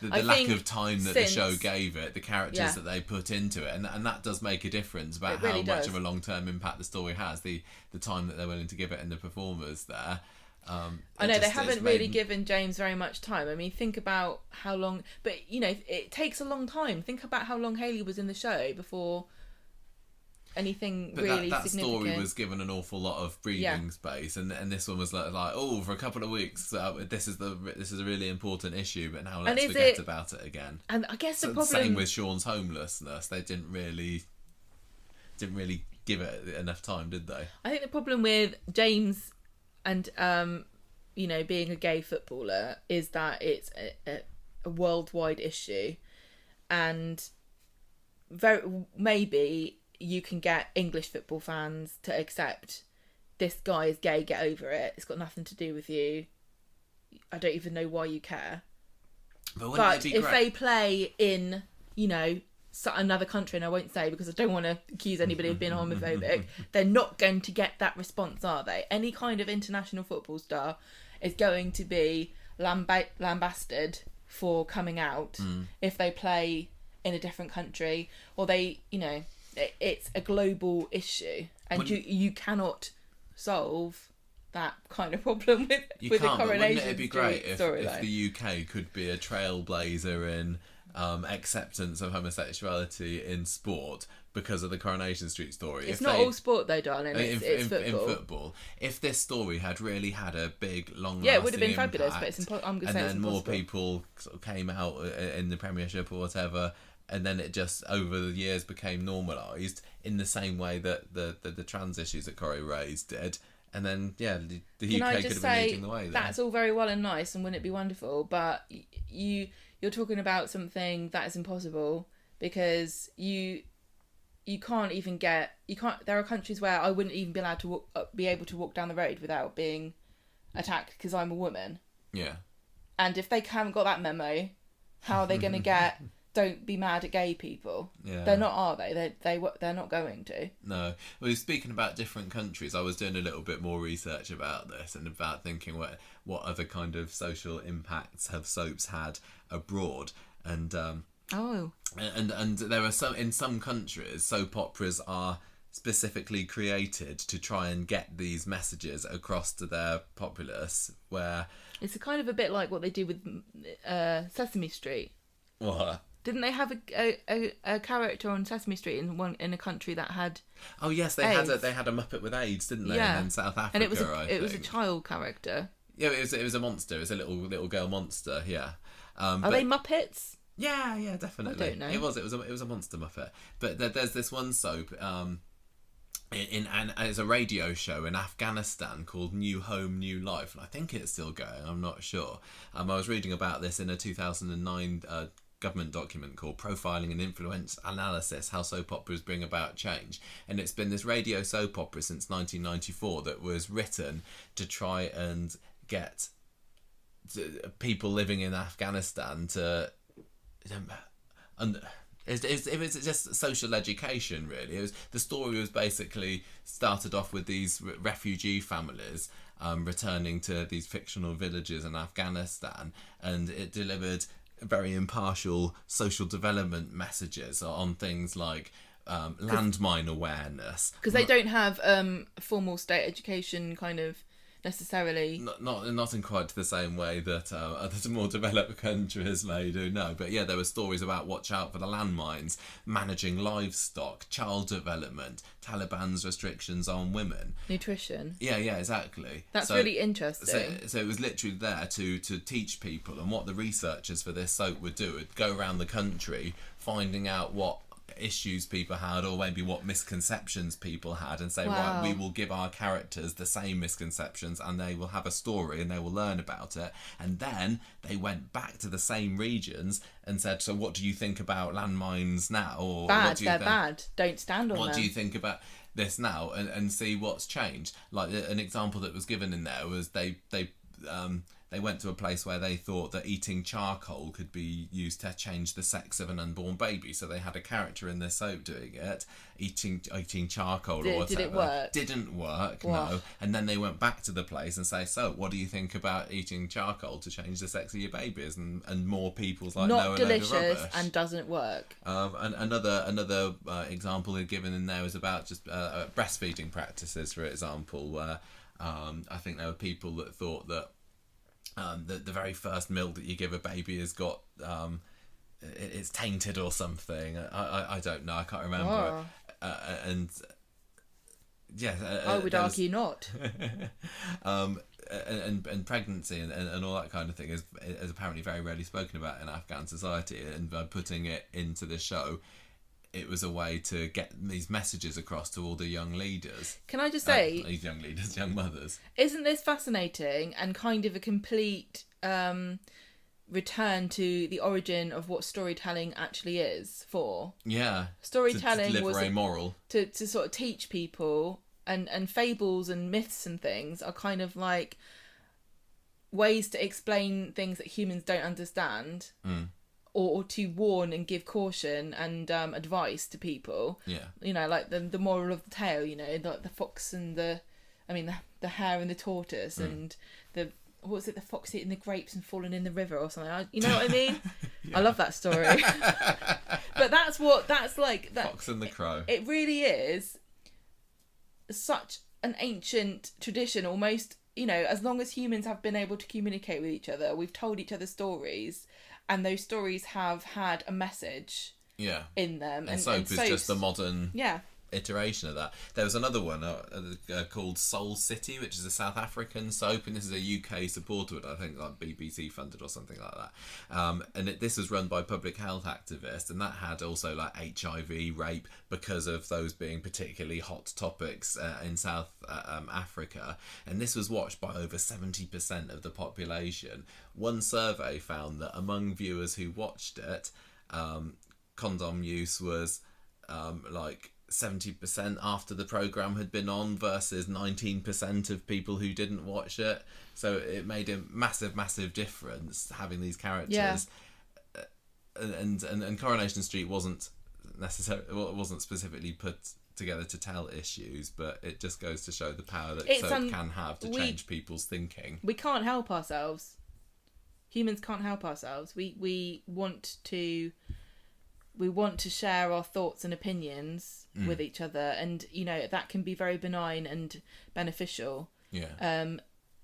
the lack of time that the show gave it, the characters that they put into it, and that does make a difference about how much of a long-term impact the story has, the time that they're willing to give it and the performers there. I know they haven't really given James very much time. I mean, think about how long, but you know, it takes a long time. Think about how long Hayley was in the show before anything really that significant. story was given an awful lot of breathing space, and this one was like, oh, for a couple of weeks, this is a really important issue, but now let's forget about it again. And I guess the problem, same with Sean's homelessness, they didn't really give it enough time, did they? I think the problem with James and you know, being a gay footballer is that it's a worldwide issue, and maybe you can get English football fans to accept this guy is gay, get over it, it's got nothing to do with you, I don't even know why you care. But if they play in, you know, another country, and I won't say because I don't want to accuse anybody of being homophobic, they're not going to get that response, are they? Any kind of international football star is going to be lambasted for coming out if they play in a different country, or they, you know, it's a global issue, and you cannot solve that kind of problem with the Coronation Wouldn't it be great if the UK could be a trailblazer in acceptance of homosexuality in sport because of the Coronation Street story? It's not all sport though, darling. It's football. In football, if this story had really had a big, long, it would have been fabulous. But I'm going to say, and then more people sort of came out in the Premiership or whatever, and then it just over the years became normalised in the same way that the trans issues that Corrie raised did. And then, the UK could have been leading the way there. That's all very well and nice, and wouldn't it be wonderful? But you're talking about something that is impossible, because you can't even there are countries where I wouldn't even be allowed to be able to walk down the road without being attacked because I'm a woman. Yeah. And if they haven't got that memo, how are they going to get don't be mad at gay people? Yeah. They're not, are they? They're not going to. No. Well, speaking about different countries, I was doing a little bit more research about this and about thinking what other kind of social impacts have soaps had abroad, and and there are in some countries soap operas are specifically created to try and get these messages across to their populace, where it's a kind of a bit like what they do with Sesame Street. What? Didn't they have a character on Sesame Street in a country that had? Oh yes, they AIDS? had a Muppet with AIDS, didn't they? Yeah. In South Africa, and it was a child character. Yeah, it was a monster. It was a little girl monster. Yeah. Are they Muppets? Yeah, definitely. I don't know. It was a monster Muppet. But there's this one soap and it's a radio show in Afghanistan called New Home, New Life, and I think it's still going. I'm not sure. I was reading about this in a 2009 government document called Profiling and Influence Analysis, How Soap Operas Bring About Change. And it's been this radio soap opera since 1994 that was written to try and get people living in Afghanistan to... It was just social education, really. The story was basically started off with these refugee families returning to these fictional villages in Afghanistan, and it delivered very impartial social development messages on things like landmine awareness. Because they don't have formal state education kind of necessarily. Not in quite the same way that the more developed countries may do, no. But yeah, there were stories about watch out for the landmines, managing livestock, child development, Taliban's restrictions on women. Nutrition. Yeah, exactly. That's really interesting. So it was literally there to teach people, and what the researchers for this soap would do would go around the country finding out what issues people had, or maybe what misconceptions people had, and say, right, we will give our characters the same misconceptions, and they will have a story and they will learn about it. And then they went back to the same regions and said, so what do you think about landmines now? Or bad, they're bad, don't stand on them. What do you think about this now? And see what's changed. Like an example that was given in there was they went to a place where they thought that eating charcoal could be used to change the sex of an unborn baby. So they had a character in their soap doing it, eating charcoal or whatever. Did it work? Didn't work, no. And then they went back to the place and say, so what do you think about eating charcoal to change the sex of your babies? And more people's like, not no, delicious and doesn't work. And another example they've given in there was about just breastfeeding practices, for example, where I think there were people that thought that the very first milk that you give a baby has got it's tainted or something. I don't know. I can't remember. And yeah, I would argue not. And pregnancy and all that kind of thing is apparently very rarely spoken about in Afghan society. And by putting it into the show, it was a way to get these messages across to all the young leaders. Can I just say... young leaders, young mothers. Isn't this fascinating and kind of a complete return to the origin of what storytelling actually is for? Yeah. Storytelling to was amoral. To sort of teach people, and fables and myths and things are kind of like ways to explain things that humans don't understand. Or to warn and give caution and advice to people. Yeah. You know, like the moral of the tale, you know, the fox and the hare and the tortoise and the fox eating the grapes and falling in the river or something. You know what I mean? Yeah. I love that story. But that's like... That, Fox and the Crow. It really is such an ancient tradition, almost, you know, as long as humans have been able to communicate with each other, we've told each other stories, and those stories have had a message in them. And soap is just the modern iteration of that. There was another one called Soul City, which is a South African soap, and this is a UK supported, I think, like BBC funded or something like that. And this was run by public health activists, and that had also like HIV, rape, because of those being particularly hot topics in South Africa. And this was watched by over 70% of the population. One survey found that among viewers who watched it, condom use was like 70% after the programme had been on versus 19% of people who didn't watch it. So it made a massive difference having these characters. Yeah. And Coronation Street wasn't specifically put together to tell issues, but it just goes to show the power that soap can have to change people's thinking. We can't help ourselves. Humans can't help ourselves. We want to share our thoughts and opinions with each other, and you know that can be very benign and beneficial. Yeah.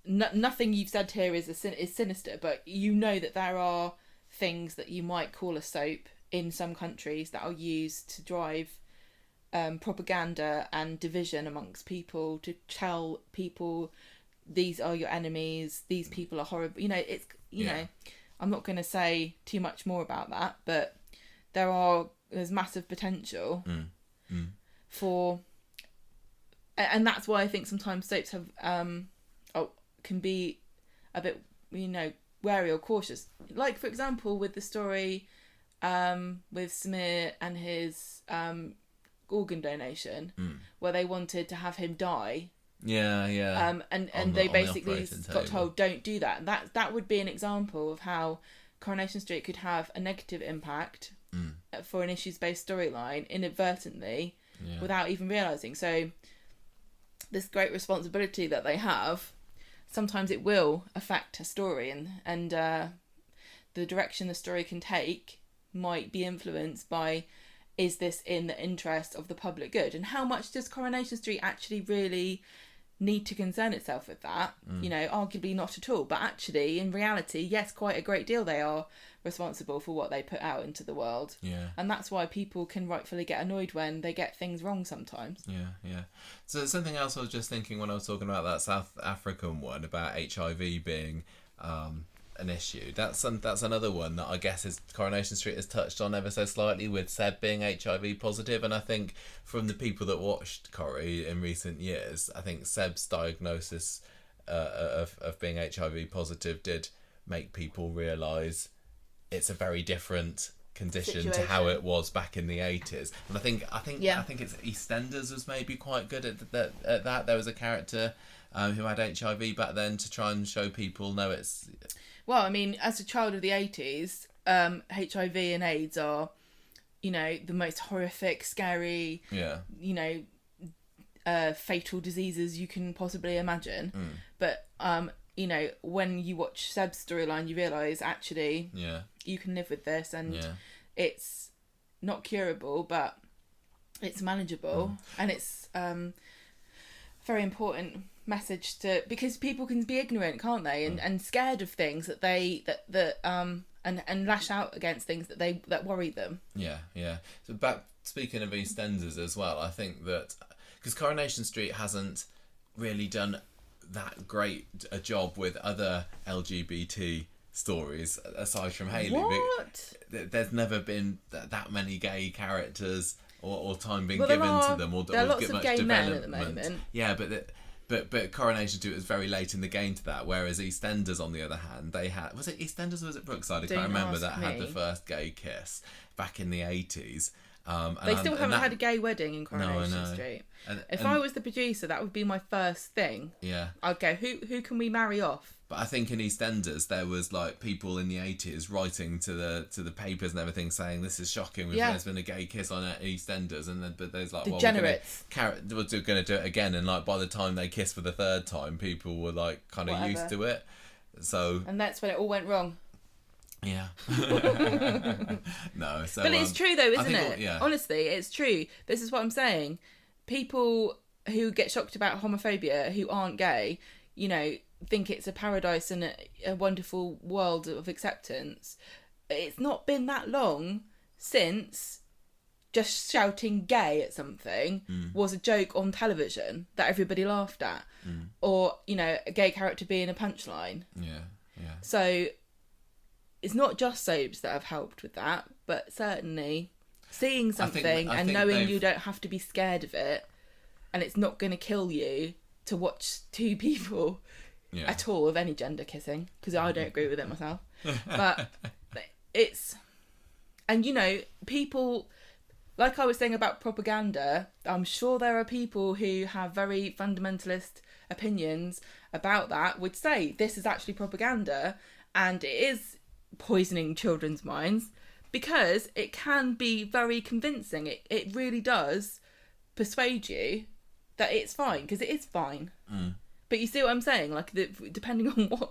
Nothing you've said here is sinister, but you know that there are things that you might call a soap in some countries that are used to drive propaganda and division amongst people, to tell people these are your enemies, these people are horrible. You know, it's know, I'm not going to say too much more about that, but there's massive potential for, and that's why I think sometimes soaps have can be a bit, you know, wary or cautious. Like for example, with the story with Samir and his organ donation, where they wanted to have him die. Yeah. And they basically got told, don't do that. And that would be an example of how Coronation Street could have a negative impact for an issues-based storyline inadvertently without even realising. So this great responsibility that they have, sometimes it will affect a story, and the direction the story can take might be influenced by, is this in the interest of the public good? And how much does Coronation Street actually really need to concern itself with that? You know, arguably not at all. But actually, in reality, yes, quite a great deal they are responsible for what they put out into the world. Yeah. And that's why people can rightfully get annoyed when they get things wrong sometimes. Yeah. So something else I was just thinking when I was talking about that South African one about HIV being an issue. That's another one that I guess is Coronation Street has touched on ever so slightly, with Seb being HIV positive. And I think from the people that watched Corrie in recent years, I think Seb's diagnosis of being HIV positive did make people realise it's a very different condition to how it was back in the 80s. And I think it's EastEnders was maybe quite good at that. There was a character who had HIV back then to try and show people, no, it's... Well, I mean, as a child of the 80s, HIV and AIDS are, you know, the most horrific, scary, fatal diseases you can possibly imagine. But, you know, when you watch Seb's storyline, you realise, actually, you can live with this, and it's not curable, but it's manageable. And it's very important message to, because people can be ignorant, can't they, and scared of things that and lash out against things that worry them. So speaking of EastEnders as well, I think that because Coronation Street hasn't really done that great a job with other LGBT stories aside from Hayley. There's never been that many gay characters or time being given to them, or there are lots of much gay men at the development. moment. Yeah, but Coronation Street was very late in the game to that, whereas EastEnders, on the other hand, they had... Was it EastEnders or was it Brookside? I can't remember. That had the first gay kiss back in the 80s. They still haven't had a gay wedding in Coronation Street. If I was the producer, that would be my first thing. Yeah. I'd go, who can we marry off? But I think in EastEnders there was like people in the 80s writing to the papers and everything saying this is shocking. There's been a gay kiss on EastEnders, but there's like degenerates. We're going to do it again, and like by the time they kissed for the third time, people were like kind of used to it. So and that's when it all went wrong. Yeah. No. So, but it's true though, isn't it? Honestly, it's true. This is what I'm saying. People who get shocked about homophobia who aren't gay, you know, think it's a paradise and a wonderful world of acceptance. It's not been that long since just shouting gay at something was a joke on television that everybody laughed at, or, you know, a gay character being a punchline. So it's not just soaps that have helped with that, but certainly seeing something and knowing you don't have to be scared of it, and it's not going to kill you to watch two people at all of any gender kissing, because I don't agree with it myself. But it's... And, you know, people... Like I was saying about propaganda, I'm sure there are people who have very fundamentalist opinions about that, would say this is actually propaganda and it is poisoning children's minds, because it can be very convincing. It really does persuade you that it's fine, because it is fine. But you see what I'm saying? Like, depending on what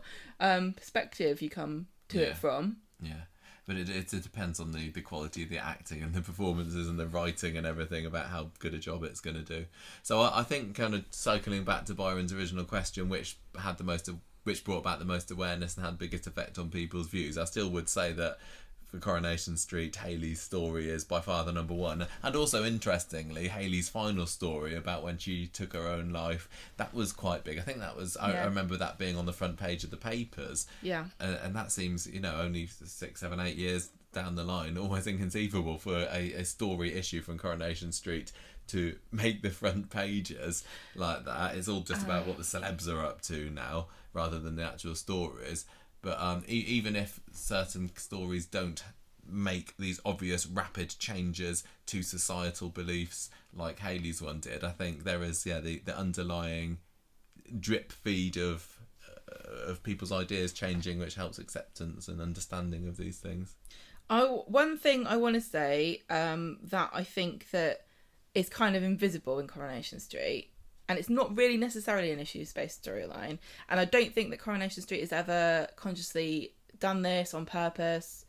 perspective you come to it from. Yeah. But it depends on the quality of the acting and the performances and the writing and everything about how good a job it's going to do. So I think, kind of cycling back to Byron's original question, which brought about the most awareness and had the biggest effect on people's views, I still would say that for Coronation Street, Hayley's story is by far the number one. And also, interestingly, Hayley's final story about when she took her own life, that was quite big. I think that was... I remember that being on the front page of the papers. Yeah. And that seems, you know, only 6, 7, 8 years down the line, almost inconceivable for a story issue from Coronation Street to make the front pages like that. It's all just about what the celebs are up to now, rather than the actual stories. But even if certain stories don't make these obvious rapid changes to societal beliefs like Hayley's one did. I think there is the underlying drip feed of people's ideas changing, which helps acceptance and understanding of these things. One thing I want to say that I think that is kind of invisible in Coronation Street, and it's not really necessarily an issues-based storyline, and I don't think that Coronation Street has ever consciously done this on purpose,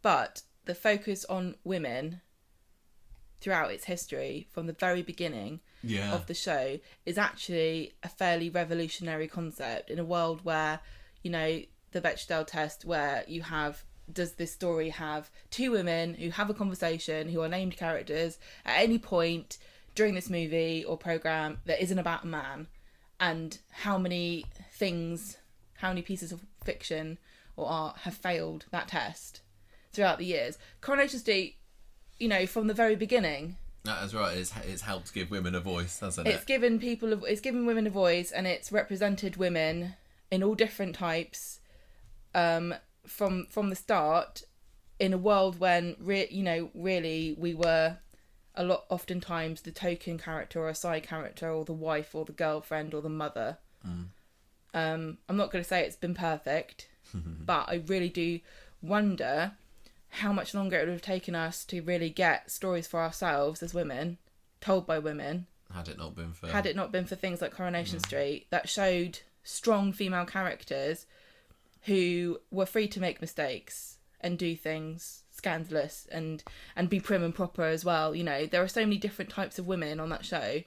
but the focus on women throughout its history from the very beginning of the show is actually a fairly revolutionary concept in a world where, you know, the Bechdel test, where you have, does this story have two women who have a conversation, who are named characters at any point during this movie or program that isn't about a man, and how many pieces of fiction or art have failed that test throughout the years. Coronation Street, you know, from the very beginning. That's right. It's helped give women a voice, hasn't it? It's given women a voice, and it's represented women in all different types from the start, in a world when really we were oftentimes the token character or a side character or the wife or the girlfriend or the mother. I'm not going to say it's been perfect, but I really do wonder how much longer it would have taken us to really get stories for ourselves as women, told by women. Had it not been for things like Coronation Street that showed strong female characters who were free to make mistakes and do things scandalous and be prim and proper as well. You know, there are so many different types of women on that show.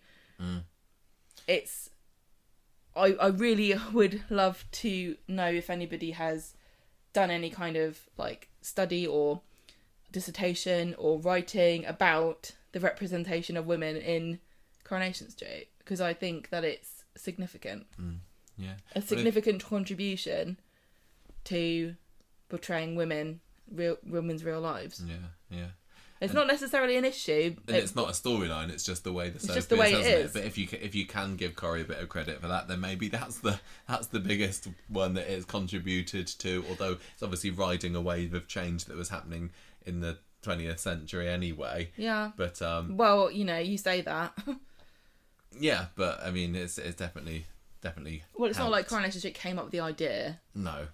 I really would love to know if anybody has done any kind of like study or dissertation or writing about the representation of women in Coronation Street, because I think that it's significant. A significant contribution to portraying women's real lives. It's not necessarily an issue. And it's not a storyline, it's just the way the soap is. But if you can give Corrie a bit of credit for that, then maybe that's the biggest one that it's contributed to, although it's obviously riding a wave of change that was happening in the 20th century anyway. Yeah. But well, you know, you say that. Yeah, but I mean it's definitely well, it's not like Coronation Street came up with the idea. No.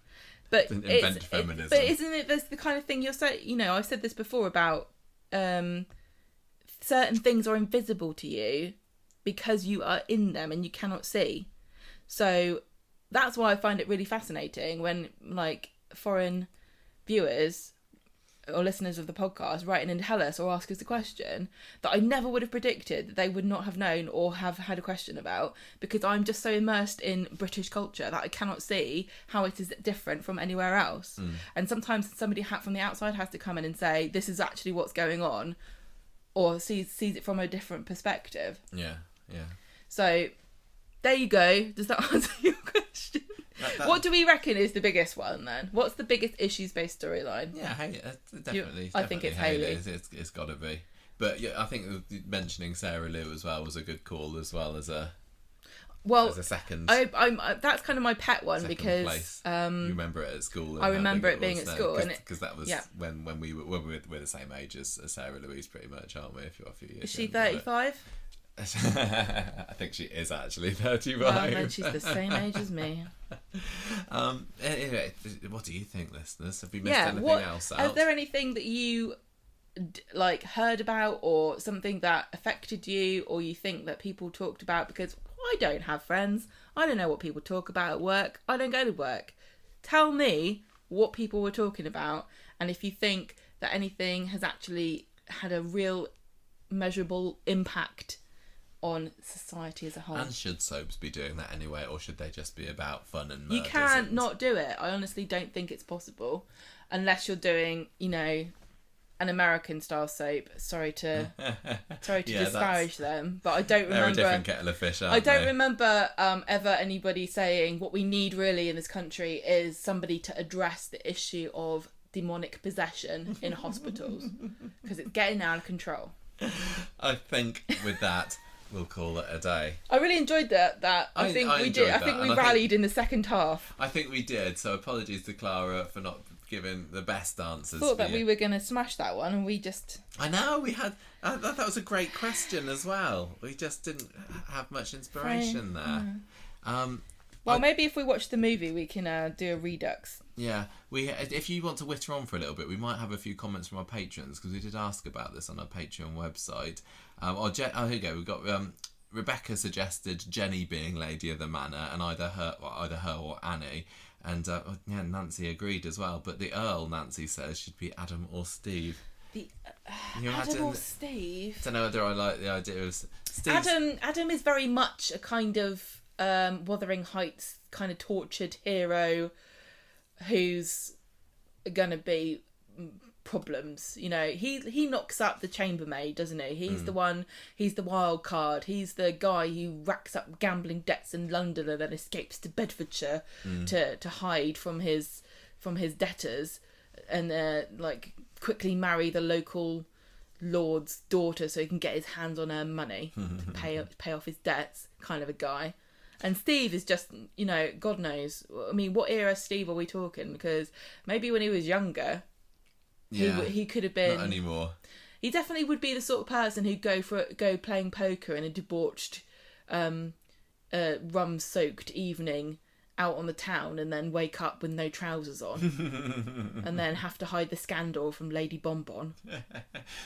But invent feminism. But isn't it, that's the kind of thing you're saying, you know, I've said this before about certain things are invisible to you because you are in them and you cannot see. So that's why I find it really fascinating when like foreign viewers or listeners of the podcast write in and tell us or ask us a question that I never would have predicted that they would not have known or have had a question about, because I'm just so immersed in British culture that I cannot see how it is different from anywhere else. And sometimes somebody from the outside has to come in and say this is actually what's going on, or sees it from a different perspective. Yeah. So there you go. Does that answer your question? What do we reckon is the biggest one then? What's the biggest issues-based storyline? Yeah, definitely. I think it's Hayley. It's got to be. But yeah, I think mentioning Sarah Lou as well was a good call, as well as a second. That's kind of my pet one because place. You remember it at school. I remember it being at school, because that was when we're the same age as Sarah Louise, pretty much, aren't we? A few years. Is she 35? I think she is actually 35. Well, then she's the same age as me. Anyway, what do you think, listeners? Have we missed anything else out? Is there anything that you like heard about, or something that affected you, or you think that people talked about? Because I don't have friends. I don't know what people talk about at work. I don't go to work. Tell me what people were talking about, and if you think that anything has actually had a real measurable impact on society as a whole. And should soaps be doing that anyway, or should they just be about fun and murders? You can't not do it. I honestly don't think it's possible, unless you're doing, you know, an American style soap. Sorry to disparage them, but I don't remember. They're a different kettle of fish, aren't I don't remember ever anybody saying what we need really in this country is somebody to address the issue of demonic possession in hospitals, because it's getting out of control. I think with that, we'll call it a day. I really enjoyed that. I think we did. I think we rallied in the second half. I think we did. So apologies to Clara for not given the best answers. Thought that we were going to smash that one, and we just... I know, we had... I thought that was a great question as well. We just didn't have much inspiration there. Well, maybe if we watch the movie, we can do a redux. Yeah, if you want to witter on for a little bit, we might have a few comments from our patrons, because we did ask about this on our Patreon website. Here you go. We've got Rebecca suggested Jenny being Lady of the Manor, and either her or Annie. And Nancy agreed as well. But the Earl, Nancy says, should be Adam or Steve. Adam or Steve? I don't know whether I like the idea of Steve. Adam is very much a kind of Wuthering Heights kind of tortured hero who's gonna be problems. You know, he knocks up the chambermaid, doesn't he? He's the one. He's the wild card. He's the guy who racks up gambling debts in London and then escapes to Bedfordshire to hide from his debtors, and quickly marry the local lord's daughter so he can get his hands on her money to pay off his debts. Kind of a guy. And Steve is just, you know, God knows. I mean, what era Steve are we talking? Because maybe when he was younger, he could have been... Not anymore. He definitely would be the sort of person who'd go playing poker in a debauched, rum-soaked evening out on the town, and then wake up with no trousers on, and then have to hide the scandal from Lady Bonbon.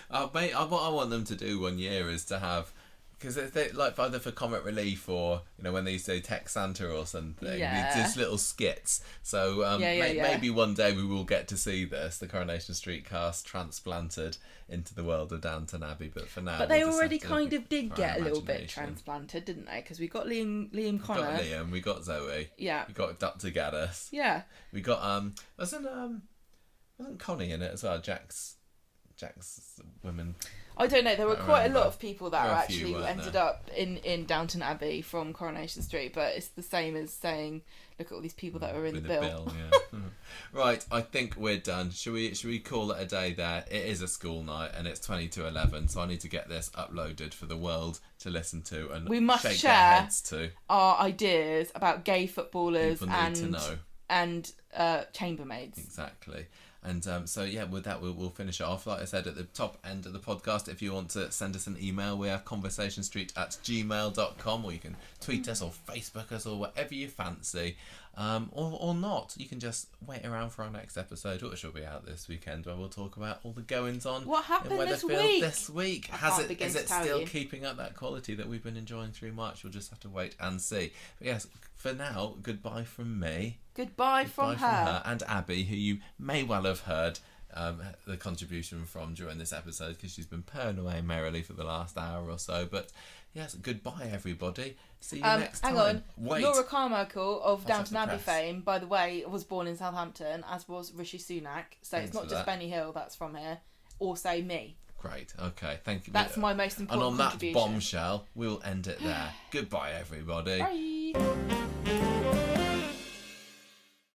What I want them to do one year is to have... Because they like either for comic relief or, you know, when they used to text Santa or something, just little skits. So maybe one day we will get to see this, the Coronation Street cast transplanted into the world of Downton Abbey. But for now, but they already kind of did get a little bit transplanted, didn't they? Because we got Liam Connor, we got Liam, we got Zoe, we got Dr. Gaddis, we got wasn't Connie in it as well? Jack's women. I don't know. There were quite a lot of people that actually ended up in Downton Abbey from Coronation Street, but it's the same as saying, look at all these people that were in the bill. Right, I think we're done. Should we call it a day there? It is a school night and it's 20 to 11, so I need to get this uploaded for the world to listen to and we must shake share their heads to. Our ideas about gay footballers and chambermaids. Exactly. And with that, we'll finish it off. Like I said, at the top end of the podcast, if you want to send us an email, we have conversationstreet@gmail.com, or you can tweet us or Facebook us or whatever you fancy. Or not. You can just wait around for our next episode, which will be out this weekend, where we'll talk about all the goings-on. What happened in this week? Is it still keeping up that quality that we've been enjoying through March? We'll just have to wait and see. But yes, for now, goodbye from me. Goodbye from her. And Abby, who you may well have heard the contribution from during this episode, because she's been purring away merrily for the last hour or so. But yes, goodbye everybody. See you next time. Hang on. Wait. Laura Carmichael of Downton Abbey fame, by the way, was born in Southampton, as was Rishi Sunak. So it's not just Benny Hill that's from here. Also me. Great. Okay. Thank you. That's my most important contribution. And on that bombshell, we'll end it there. Goodbye everybody. Bye.